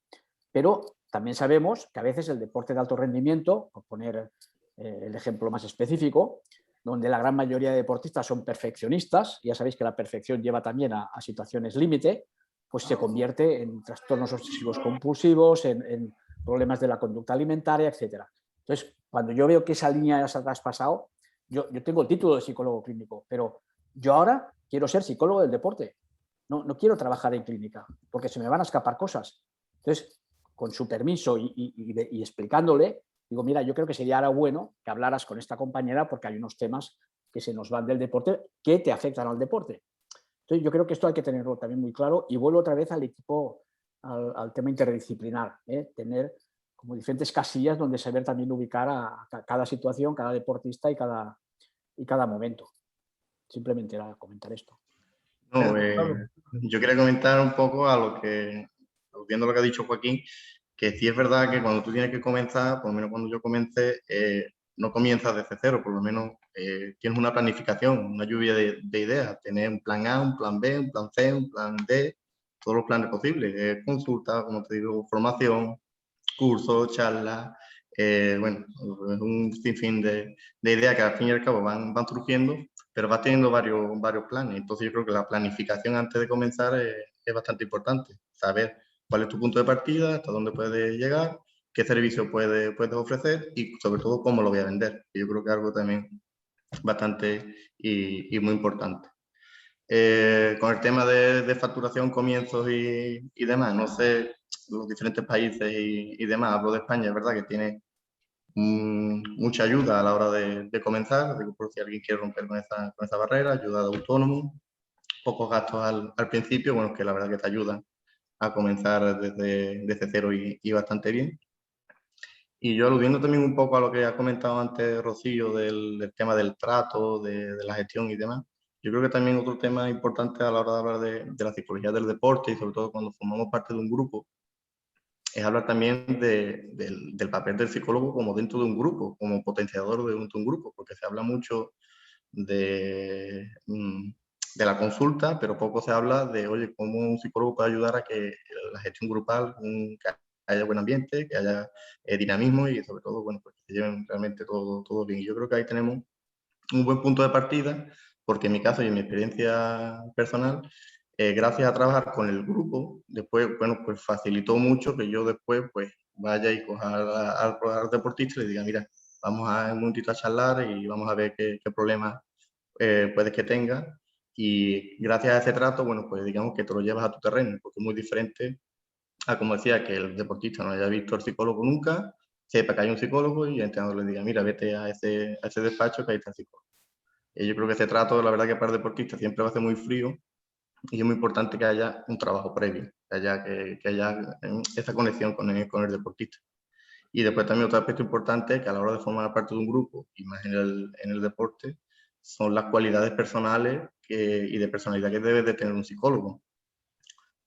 Pero también sabemos que a veces el deporte de alto rendimiento, por poner el ejemplo más específico, donde la gran mayoría de deportistas son perfeccionistas, ya sabéis que la perfección lleva también a situaciones límite, pues se convierte en trastornos obsesivos compulsivos, en problemas de la conducta alimentaria, etc. Entonces, cuando yo veo que esa línea ya se ha traspasado, yo tengo el título de psicólogo clínico, pero yo ahora quiero ser psicólogo del deporte. No quiero trabajar en clínica, porque se me van a escapar cosas. Entonces, con su permiso y explicándole, digo, mira, yo creo que sería ahora bueno que hablaras con esta compañera porque hay unos temas que se nos van del deporte que te afectan al deporte. Entonces, yo creo que esto hay que tenerlo también muy claro y vuelvo otra vez al equipo, al tema interdisciplinar, tener como diferentes casillas donde saber también ubicar a cada situación, cada deportista y cada momento. Simplemente era comentar esto. No, yo quería comentar un poco viendo lo que ha dicho Joaquín, que sí es verdad que cuando tú tienes que comenzar, por lo menos cuando yo comencé, no comienzas desde cero, por lo menos tienes una planificación, una lluvia de ideas, tener un plan A, un plan B, un plan C, un plan D, todos los planes posibles, consulta, como te digo, formación, cursos, charlas, bueno, es un sinfín de ideas que al fin y al cabo van surgiendo, pero vas teniendo varios planes. Entonces yo creo que la planificación antes de comenzar es bastante importante. Saber cuál es tu punto de partida, hasta dónde puedes llegar, qué servicio puedes ofrecer y sobre todo cómo lo voy a vender. Yo creo que es algo también bastante y muy importante. Con el tema de facturación, comienzos y demás, no sé, los diferentes países y demás, hablo de España, es verdad que tiene mucha ayuda a la hora de comenzar, por si alguien quiere romper con esa barrera, ayuda de autónomo, pocos gastos al principio, bueno, que la verdad que te ayudan a comenzar desde cero y bastante bien. Y yo aludiendo también un poco a lo que ha comentado antes Rocío del tema del trato, de la gestión y demás, yo creo que también otro tema importante a la hora de hablar de la psicología del deporte y sobre todo cuando formamos parte de un grupo, es hablar también del papel del psicólogo como dentro de un grupo, como potenciador de un grupo, porque se habla mucho de la consulta, pero poco se habla de, oye, cómo un psicólogo puede ayudar a que la gestión grupal, que haya buen ambiente, que haya dinamismo y sobre todo, bueno, pues que se lleven realmente todo bien. Y yo creo que ahí tenemos un buen punto de partida, porque en mi caso y en mi experiencia personal, gracias a trabajar con el grupo, después, bueno, pues facilitó mucho que yo después, pues, vaya y coja al deportista y le diga, mira, vamos a un momentito a charlar y vamos a ver qué problemas puedes que tenga. Y gracias a ese trato, bueno, pues digamos que te lo llevas a tu terreno, porque es muy diferente a, como decía, que el deportista no haya visto al psicólogo nunca, sepa que hay un psicólogo y el entrenador le diga, mira, vete a ese despacho que ahí está el psicólogo. Yo creo que ese trato, la verdad que para el deportista siempre va a ser muy frío y es muy importante que haya un trabajo previo, que haya esa conexión con el deportista. Y después también otro aspecto importante que a la hora de formar parte de un grupo, y más en el deporte, son las cualidades personales y de personalidad que debe de tener un psicólogo.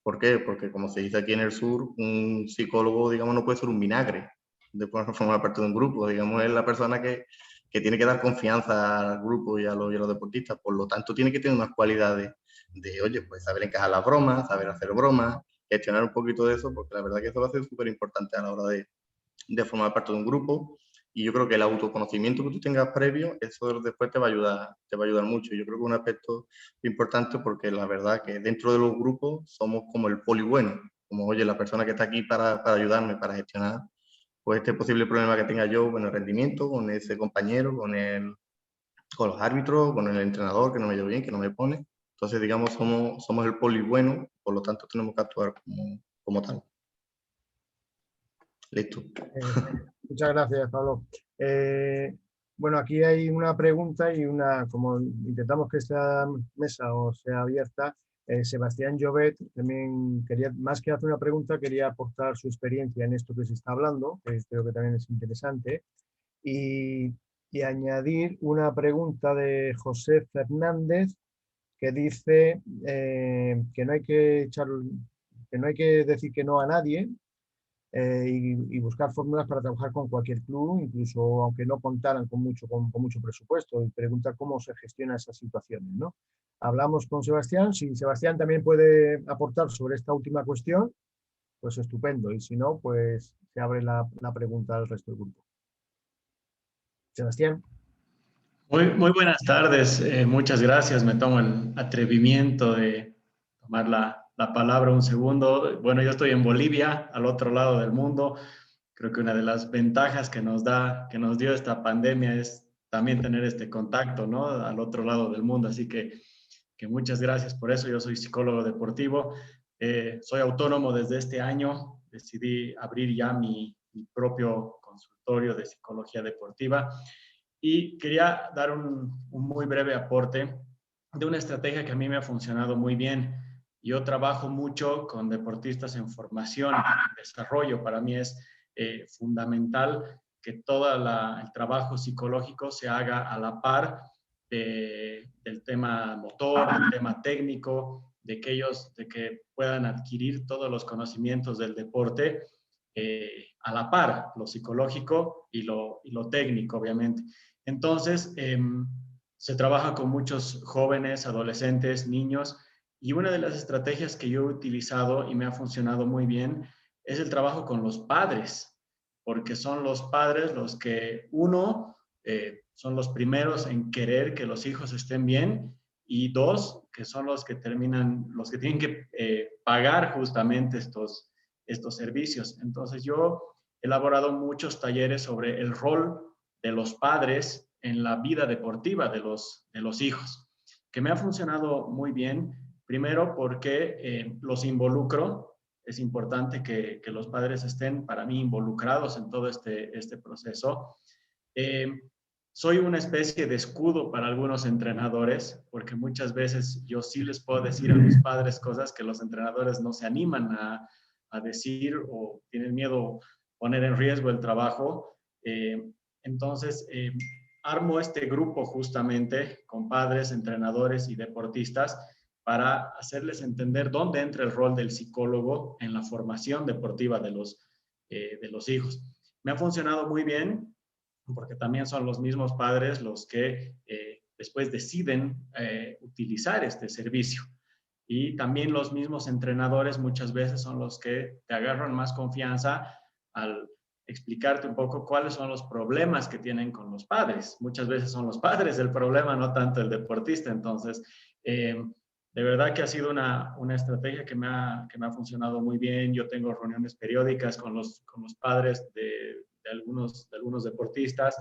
¿Por qué? Porque como se dice aquí en el sur, un psicólogo, digamos, no puede ser un vinagre después de formar parte de un grupo. Digamos, es la persona que tiene que dar confianza al grupo y a los deportistas. Por lo tanto, tiene que tener unas cualidades de, oye, pues saber encajar las bromas, saber hacer bromas, gestionar un poquito de eso, porque la verdad que eso va a ser súper importante a la hora de formar parte de un grupo. Y yo creo que el autoconocimiento que tú tengas previo, eso después te va a ayudar mucho. Yo creo que es un aspecto importante porque la verdad que dentro de los grupos somos como el poli bueno, como, oye, la persona que está aquí para ayudarme, para gestionar pues este posible problema que tenga yo con el rendimiento, con ese compañero, con los árbitros, con el entrenador que no me lleva bien, que no me pone. Entonces, digamos, somos el poli bueno, por lo tanto tenemos que actuar como tal. Listo. Muchas gracias, Pablo. Bueno, aquí hay una pregunta y como intentamos que esta mesa os sea abierta, Sebastián Llobet también quería, más que hacer una pregunta, quería aportar su experiencia en esto que se está hablando, que creo que también es interesante, y añadir una pregunta de José Fernández que dice que no hay que decir que no a nadie, y buscar fórmulas para trabajar con cualquier club, incluso aunque no contaran con mucho presupuesto, y pregunta cómo se gestiona esas situaciones, ¿no? Hablamos con Sebastián, si Sebastián también puede aportar sobre esta última cuestión, pues estupendo, y si no, pues se abre la pregunta al resto del grupo. Sebastián. Muy buenas tardes, muchas gracias. Me tomo el atrevimiento de tomar la palabra un segundo. Bueno, yo estoy en Bolivia, al otro lado del mundo. Creo que una de las ventajas que nos dio esta pandemia es también tener este contacto, ¿no? Al otro lado del mundo. Así que muchas gracias por eso. Yo soy psicólogo deportivo, soy autónomo desde este año. Decidí abrir ya mi propio consultorio de psicología deportiva. Y quería dar un muy breve aporte de una estrategia que a mí me ha funcionado muy bien. Yo trabajo mucho con deportistas en formación, en desarrollo. Para mí es fundamental que todo el trabajo psicológico se haga a la par del tema motor, del tema técnico, de que puedan adquirir todos los conocimientos del deporte a la par, lo psicológico y lo técnico, obviamente. Entonces, se trabaja con muchos jóvenes, adolescentes, niños, y una de las estrategias que yo he utilizado y me ha funcionado muy bien es el trabajo con los padres, porque son los padres los que, son los primeros en querer que los hijos estén bien, y dos, que son los que tienen que pagar justamente estos servicios. Entonces, yo he elaborado muchos talleres sobre el rol de los padres en la vida deportiva de los hijos, que me ha funcionado muy bien. Primero porque los involucro. Es importante que los padres estén, para mí, involucrados en todo este proceso. Soy una especie de escudo para algunos entrenadores, porque muchas veces yo sí les puedo decir a mis padres cosas que los entrenadores no se animan a decir, o tienen miedo poner en riesgo el trabajo. Entonces, armo este grupo justamente con padres, entrenadores y deportistas para hacerles entender dónde entra el rol del psicólogo en la formación deportiva de los hijos. Me ha funcionado muy bien porque también son los mismos padres los que después deciden utilizar este servicio. Y también los mismos entrenadores muchas veces son los que te agarran más confianza al explicarte un poco cuáles son los problemas que tienen con los padres. Muchas veces son los padres el problema, no tanto el deportista. Entonces, de verdad que ha sido una estrategia que me ha funcionado muy bien. Yo tengo reuniones periódicas con los padres de algunos deportistas.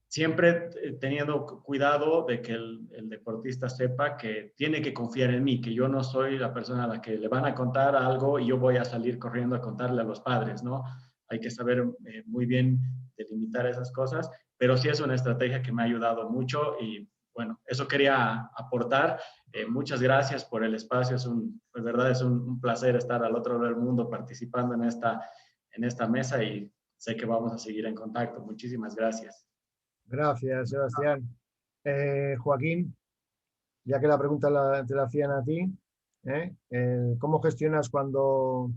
Siempre teniendo cuidado de que el deportista sepa que tiene que confiar en mí, que yo no soy la persona a la que le van a contar algo y yo voy a salir corriendo a contarle a los padres, ¿no? Hay que saber muy bien delimitar esas cosas, pero sí es una estrategia que me ha ayudado mucho y bueno, eso quería aportar. Muchas gracias por el espacio, de verdad es un placer estar al otro lado del mundo participando en esta mesa y sé que vamos a seguir en contacto. Muchísimas gracias. Gracias, Sebastián. Joaquín, ya que la pregunta te la hacían a ti, ¿cómo gestionas cuando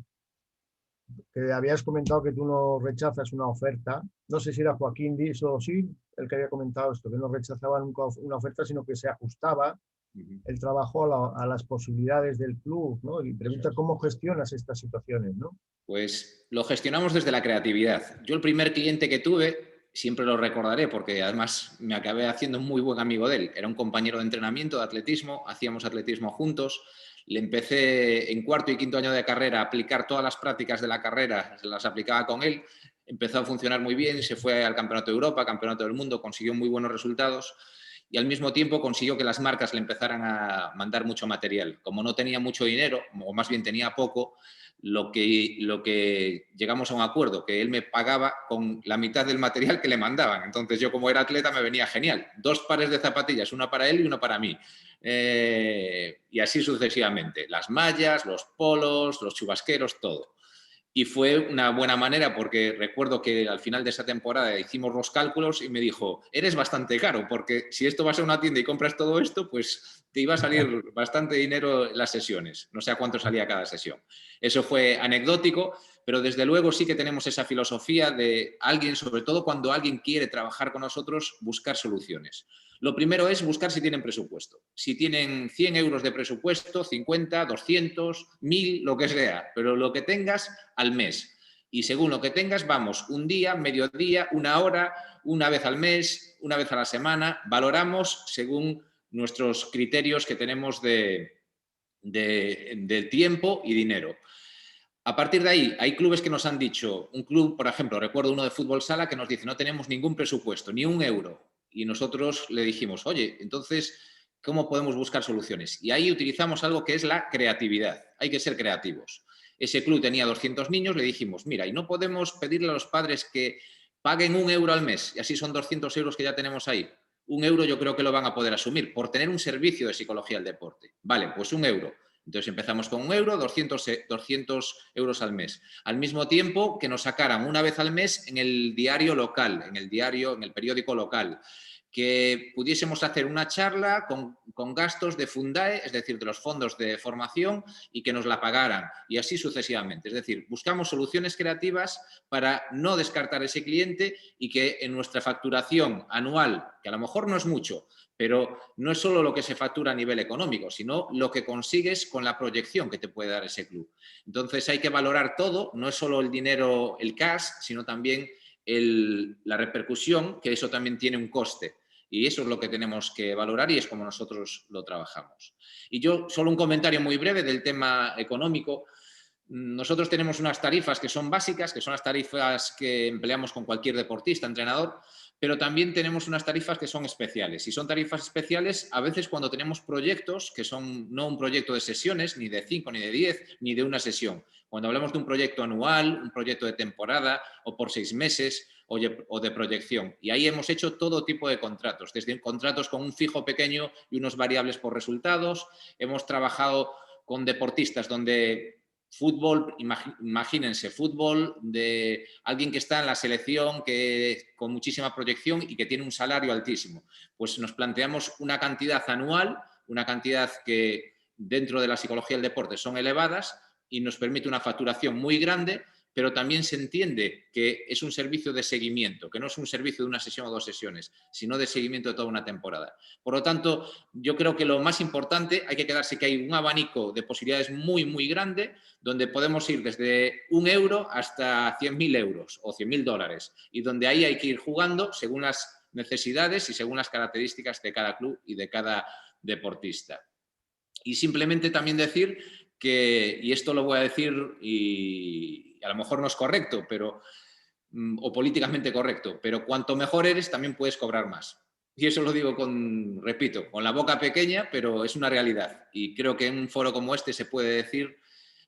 que habías comentado que tú no rechazas una oferta? No sé si era Joaquín Diso o sí, el que había comentado esto, que no rechazaba nunca una oferta, sino que se ajustaba el trabajo a las posibilidades del club, ¿no? Y pregunta cómo gestionas estas situaciones, ¿no? Pues lo gestionamos desde la creatividad. Yo el primer cliente que tuve, siempre lo recordaré porque además me acabé haciendo muy buen amigo de él. Era un compañero de entrenamiento de atletismo, hacíamos atletismo juntos. Le empecé en cuarto y quinto año de carrera a aplicar todas las prácticas de la carrera, las aplicaba con él. Empezó a funcionar muy bien, se fue al Campeonato de Europa, Campeonato del Mundo, consiguió muy buenos resultados. y al mismo tiempo consiguió que las marcas le empezaran a mandar mucho material. Como no tenía mucho dinero, o más bien tenía poco, lo que llegamos a un acuerdo, que él me pagaba con la mitad del material que le mandaban. Entonces yo, como era atleta, me venía genial. 2 pares de zapatillas, una para él y una para mí. Y así sucesivamente. Las mallas, los polos, los chubasqueros, todo. Y fue una buena manera porque recuerdo que al final de esa temporada hicimos los cálculos y me dijo, eres bastante caro porque si esto vas a una tienda y compras todo esto, pues te iba a salir bastante dinero en las sesiones. No sé a cuánto salía cada sesión. Eso fue anecdótico, pero desde luego sí que tenemos esa filosofía de alguien, sobre todo cuando alguien quiere trabajar con nosotros, buscar soluciones. Lo primero es buscar si tienen presupuesto. Si tienen 100 euros de presupuesto, 50, 200, 1000, lo que sea, pero lo que tengas al mes. Y según lo que tengas, vamos un día, mediodía, una hora, una vez al mes, una vez a la semana. Valoramos según nuestros criterios que tenemos de tiempo y dinero. A partir de ahí, hay clubes que nos han dicho, un club, por ejemplo, recuerdo uno de fútbol sala que nos dice, no tenemos ningún presupuesto, ni un euro. Y nosotros le dijimos, oye, entonces, ¿cómo podemos buscar soluciones? Y ahí utilizamos algo que es la creatividad. Hay que ser creativos. Ese club tenía 200 niños, le dijimos, mira, y no podemos pedirle a los padres que paguen 1 euro al mes, y así son 200 euros que ya tenemos ahí. 1 euro yo creo que lo van a poder asumir por tener un servicio de psicología del deporte. Vale, pues 1 euro. Entonces empezamos con 1 euro, 200 euros al mes. Al mismo tiempo que nos sacaran una vez al mes en el diario local, en el periódico local, que pudiésemos hacer una charla con gastos de Fundae, es decir, de los fondos de formación, y que nos la pagaran, y así sucesivamente. Es decir, buscamos soluciones creativas para no descartar ese cliente y que en nuestra facturación anual, que a lo mejor no es mucho, pero no es solo lo que se factura a nivel económico, sino lo que consigues con la proyección que te puede dar ese club. Entonces hay que valorar todo, no es solo el dinero, el cash, sino también la repercusión, que eso también tiene un coste. Y eso es lo que tenemos que valorar y es como nosotros lo trabajamos. Y yo, solo un comentario muy breve del tema económico. Nosotros tenemos unas tarifas que son básicas, que son las tarifas que empleamos con cualquier deportista, entrenador, pero también tenemos unas tarifas que son especiales. Y son tarifas especiales a veces cuando tenemos proyectos que son no un proyecto de sesiones, ni de 5, ni de 10, ni de una sesión. Cuando hablamos de un proyecto anual, un proyecto de temporada o por 6 meses o de proyección. Y ahí hemos hecho todo tipo de contratos, desde contratos con un fijo pequeño y unos variables por resultados. Hemos trabajado con deportistas donde fútbol, imagínense, fútbol de alguien que está en la selección con muchísima proyección y que tiene un salario altísimo. Pues nos planteamos una cantidad anual, una cantidad que dentro de la psicología del deporte son elevadas y nos permite una facturación muy grande, pero también se entiende que es un servicio de seguimiento, que no es un servicio de una sesión o 2 sesiones, sino de seguimiento de toda una temporada. Por lo tanto, yo creo que lo más importante, hay que quedarse que hay un abanico de posibilidades muy, muy grande, donde podemos ir desde 1 euro hasta 100.000 euros o 100.000 dólares, y donde ahí hay que ir jugando según las necesidades y según las características de cada club y de cada deportista. Y simplemente también decir que, y esto lo voy a decir y a lo mejor no es correcto, pero, o políticamente correcto, pero cuanto mejor eres también puedes cobrar más. Y eso lo digo repito, con la boca pequeña, pero es una realidad. Y creo que en un foro como este se puede decir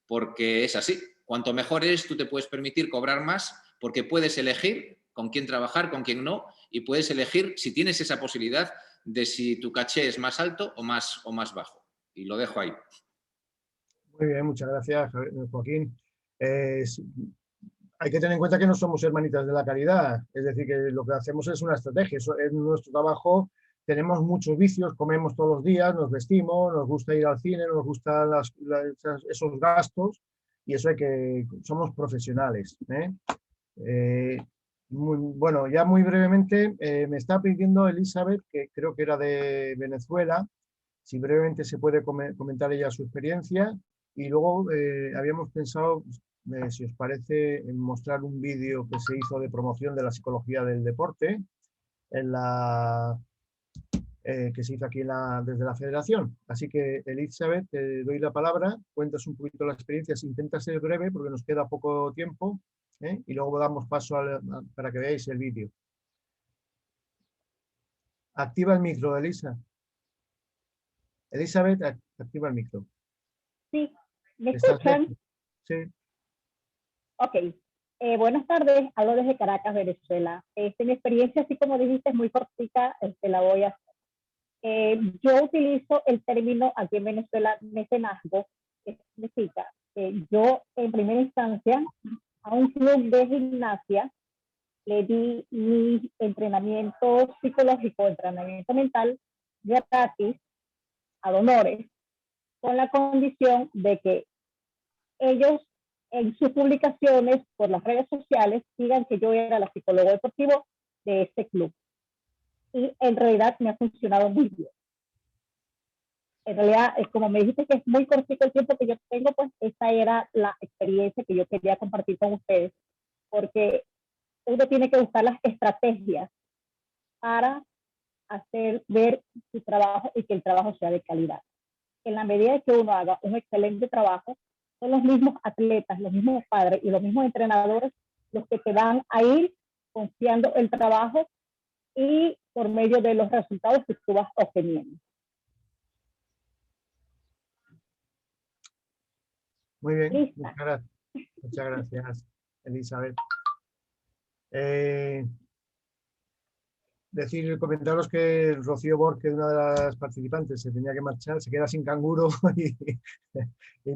porque es así. Cuanto mejor eres, tú te puedes permitir cobrar más porque puedes elegir con quién trabajar, con quién no, y puedes elegir si tienes esa posibilidad de si tu caché es más alto o más bajo. Y lo dejo ahí. Muy bien, muchas gracias, Joaquín. Hay que tener en cuenta que no somos hermanitas de la caridad, es decir, que lo que hacemos es una estrategia. En nuestro trabajo tenemos muchos vicios, comemos todos los días, nos vestimos, nos gusta ir al cine, nos gustan esos gastos, y eso somos profesionales. Bueno, ya muy brevemente, me está pidiendo Elizabeth, que creo que era de Venezuela, si brevemente se puede comentar ella su experiencia, y luego habíamos pensado, si os parece, en mostrar un vídeo que se hizo de promoción de la psicología del deporte, que se hizo aquí desde la federación. Así que, Elizabeth, te doy la palabra, cuentas un poquito la experiencia, si intenta ser breve porque nos queda poco tiempo, y luego damos paso para que veáis el vídeo. Activa el micro, Elisa. Elizabeth, activa el micro. Sí, ¿me ¿Estás escuchan? bien? Sí. Ok. Buenas tardes, hablo desde Caracas, Venezuela. Mi experiencia, así como dijiste, es muy cortita, la voy a hacer. Yo utilizo el término aquí en Venezuela, mecenazgo, que significa que yo, en primera instancia, a un club de gimnasia le di mi entrenamiento psicológico, entrenamiento mental, gratis, a donores, con la condición de que ellos en sus publicaciones por las redes sociales digan que yo era la psicóloga deportivo de este club. Y en realidad me ha funcionado muy bien. En realidad, como me dijiste que es muy cortito el tiempo que yo tengo, pues esa era la experiencia que yo quería compartir con ustedes, porque uno tiene que buscar las estrategias para hacer ver su trabajo y que el trabajo sea de calidad. En la medida que uno haga un excelente trabajo, son los mismos atletas, los mismos padres y los mismos entrenadores los que te van a ir confiando el trabajo y por medio de los resultados que tú vas obteniendo. Muy bien, Lista. muchas gracias, Elizabeth. Comentaros que Rocío Borges, una de las participantes, se tenía que marchar, se queda sin canguro y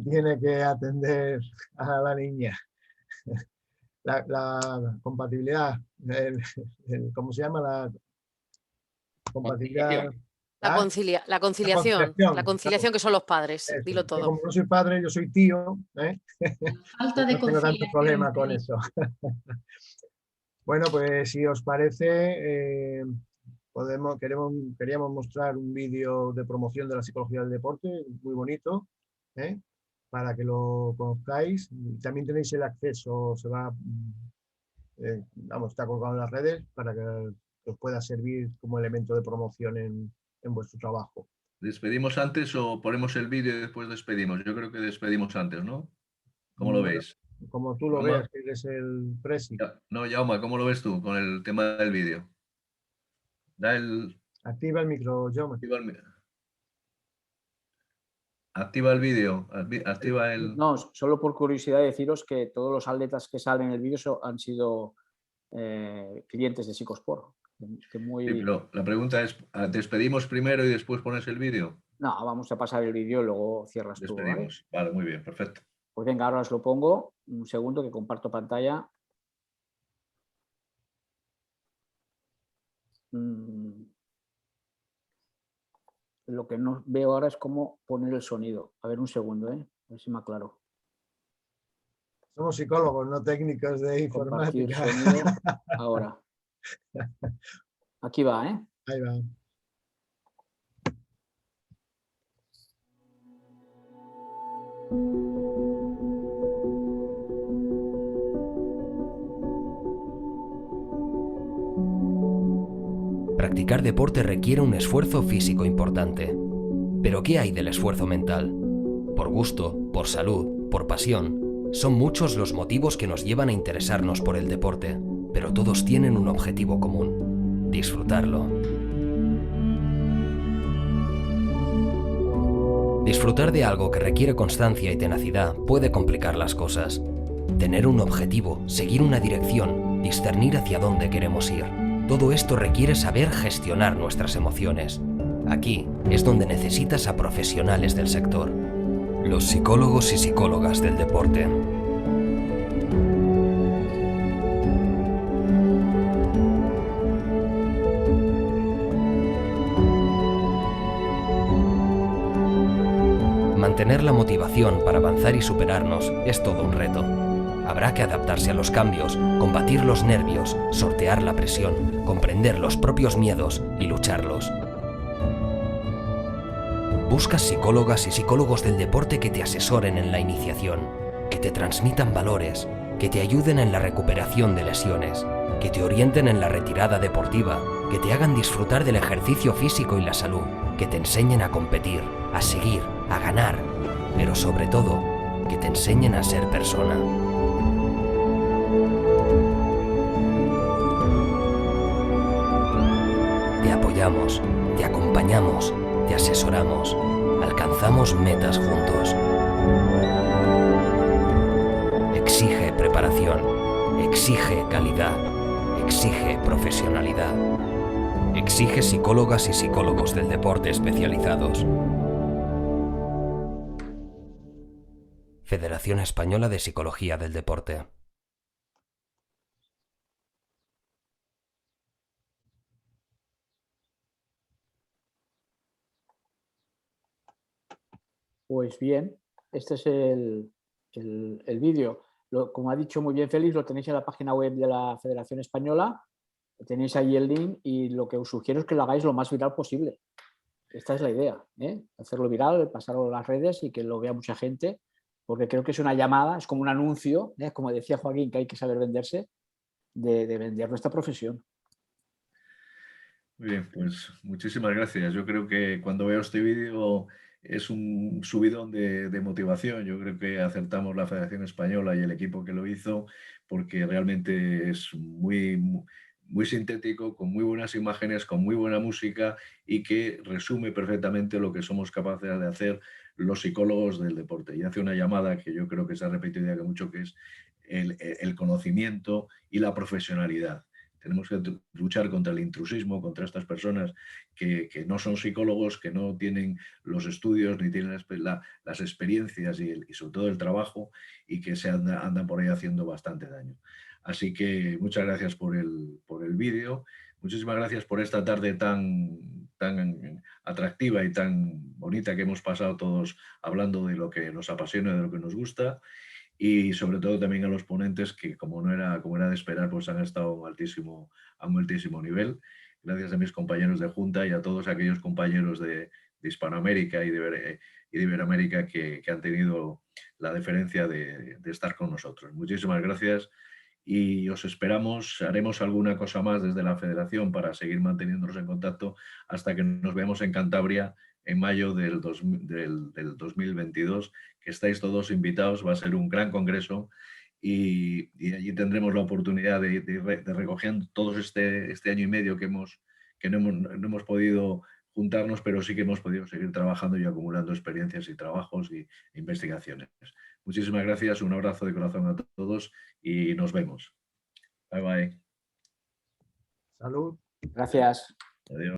tiene que atender a la niña. La compatibilidad, ¿cómo se llama? La compatibilidad. La conciliación que son los padres. Eso. Dilo todo. Como no soy padre, yo soy tío. Falta de no tengo tanto problema con eso. Bueno, pues si os parece, queríamos mostrar un vídeo de promoción de la psicología del deporte, muy bonito, para que lo conozcáis. También tenéis el acceso, está colgado en las redes para que os pueda servir como elemento de promoción en vuestro trabajo. ¿Despedimos antes o ponemos el vídeo y después despedimos? Yo creo que despedimos antes, ¿no? ¿Cómo lo veis? Como tú lo veas, que eres el presi. No, Jaume, ¿cómo lo ves tú con el tema del vídeo? Activa el micro, Jaume. Activa el vídeo. Activa el... No, solo por curiosidad deciros que todos los atletas que salen en el vídeo han sido clientes de Psicosport. Sí, pero la pregunta es, ¿despedimos primero y después pones el vídeo? No, vamos a pasar el vídeo y luego cierras tú. Vale, muy bien, perfecto. Pues venga, ahora os lo pongo. Un segundo que comparto pantalla. Lo que no veo ahora es cómo poner el sonido. A ver, un segundo, a ver si me aclaro. Somos psicólogos, no técnicos de informática. Sonido. Ahora. Aquí va, Ahí va. Practicar deporte requiere un esfuerzo físico importante. Pero ¿qué hay del esfuerzo mental? Por gusto, por salud, por pasión, son muchos los motivos que nos llevan a interesarnos por el deporte, pero todos tienen un objetivo común: disfrutarlo. Disfrutar de algo que requiere constancia y tenacidad puede complicar las cosas. Tener un objetivo, seguir una dirección, discernir hacia dónde queremos ir. Todo esto requiere saber gestionar nuestras emociones. Aquí es donde necesitas a profesionales del sector. Los psicólogos y psicólogas del deporte. Mantener la motivación para avanzar y superarnos es todo un reto. Habrá que adaptarse a los cambios, combatir los nervios, sortear la presión, comprender los propios miedos y lucharlos. Buscas psicólogas y psicólogos del deporte que te asesoren en la iniciación, que te transmitan valores, que te ayuden en la recuperación de lesiones, que te orienten en la retirada deportiva, que te hagan disfrutar del ejercicio físico y la salud, que te enseñen a competir, a seguir, a ganar, pero sobre todo, que te enseñen a ser persona. Te apoyamos, te acompañamos, te asesoramos. Alcanzamos metas juntos. Exige preparación, exige calidad, exige profesionalidad. Exige psicólogas y psicólogos del deporte especializados. Federación Española de Psicología del Deporte. Pues bien, este es el vídeo. Como ha dicho muy bien Félix, lo tenéis en la página web de la Federación Española, tenéis ahí el link y lo que os sugiero es que lo hagáis lo más viral posible. Esta es la idea, ¿eh? Hacerlo viral, pasarlo a las redes y que lo vea mucha gente, porque creo que es una llamada, es como un anuncio, ¿eh? Como decía Joaquín, que hay que saber venderse, de vender nuestra profesión. Muy bien, pues muchísimas gracias. Yo creo que cuando veo este vídeo es un subidón de motivación. Yo creo que acertamos la Federación Española y el equipo que lo hizo, porque realmente es muy sintético, con muy buenas imágenes, con muy buena música y que resume perfectamente lo que somos capaces de hacer los psicólogos del deporte. Y hace una llamada que yo creo que se ha repetido ya que mucho, que es el conocimiento y la profesionalidad. Tenemos que luchar contra el intrusismo, contra estas personas que no son psicólogos, que no tienen los estudios ni tienen las experiencias y sobre todo el trabajo, y que se andan por ahí haciendo bastante daño. Así que muchas gracias por el vídeo. Muchísimas gracias por esta tarde tan atractiva y tan bonita que hemos pasado todos hablando de lo que nos apasiona, de lo que nos gusta. Y sobre todo también a los ponentes que, como era de esperar, pues han estado a un altísimo nivel. Gracias a mis compañeros de Junta y a todos aquellos compañeros de Hispanoamérica y de Iberoamérica que han tenido la deferencia de estar con nosotros. Muchísimas gracias y os esperamos. Haremos alguna cosa más desde la Federación para seguir manteniéndonos en contacto hasta que nos veamos en Cantabria en mayo del 2022, que estáis todos invitados. Va a ser un gran congreso y allí tendremos la oportunidad de ir recogiendo todos este año y medio que no hemos podido juntarnos, pero sí que hemos podido seguir trabajando y acumulando experiencias y trabajos e investigaciones. Muchísimas gracias, un abrazo de corazón a todos y nos vemos. Bye bye. Salud. Gracias. Adiós.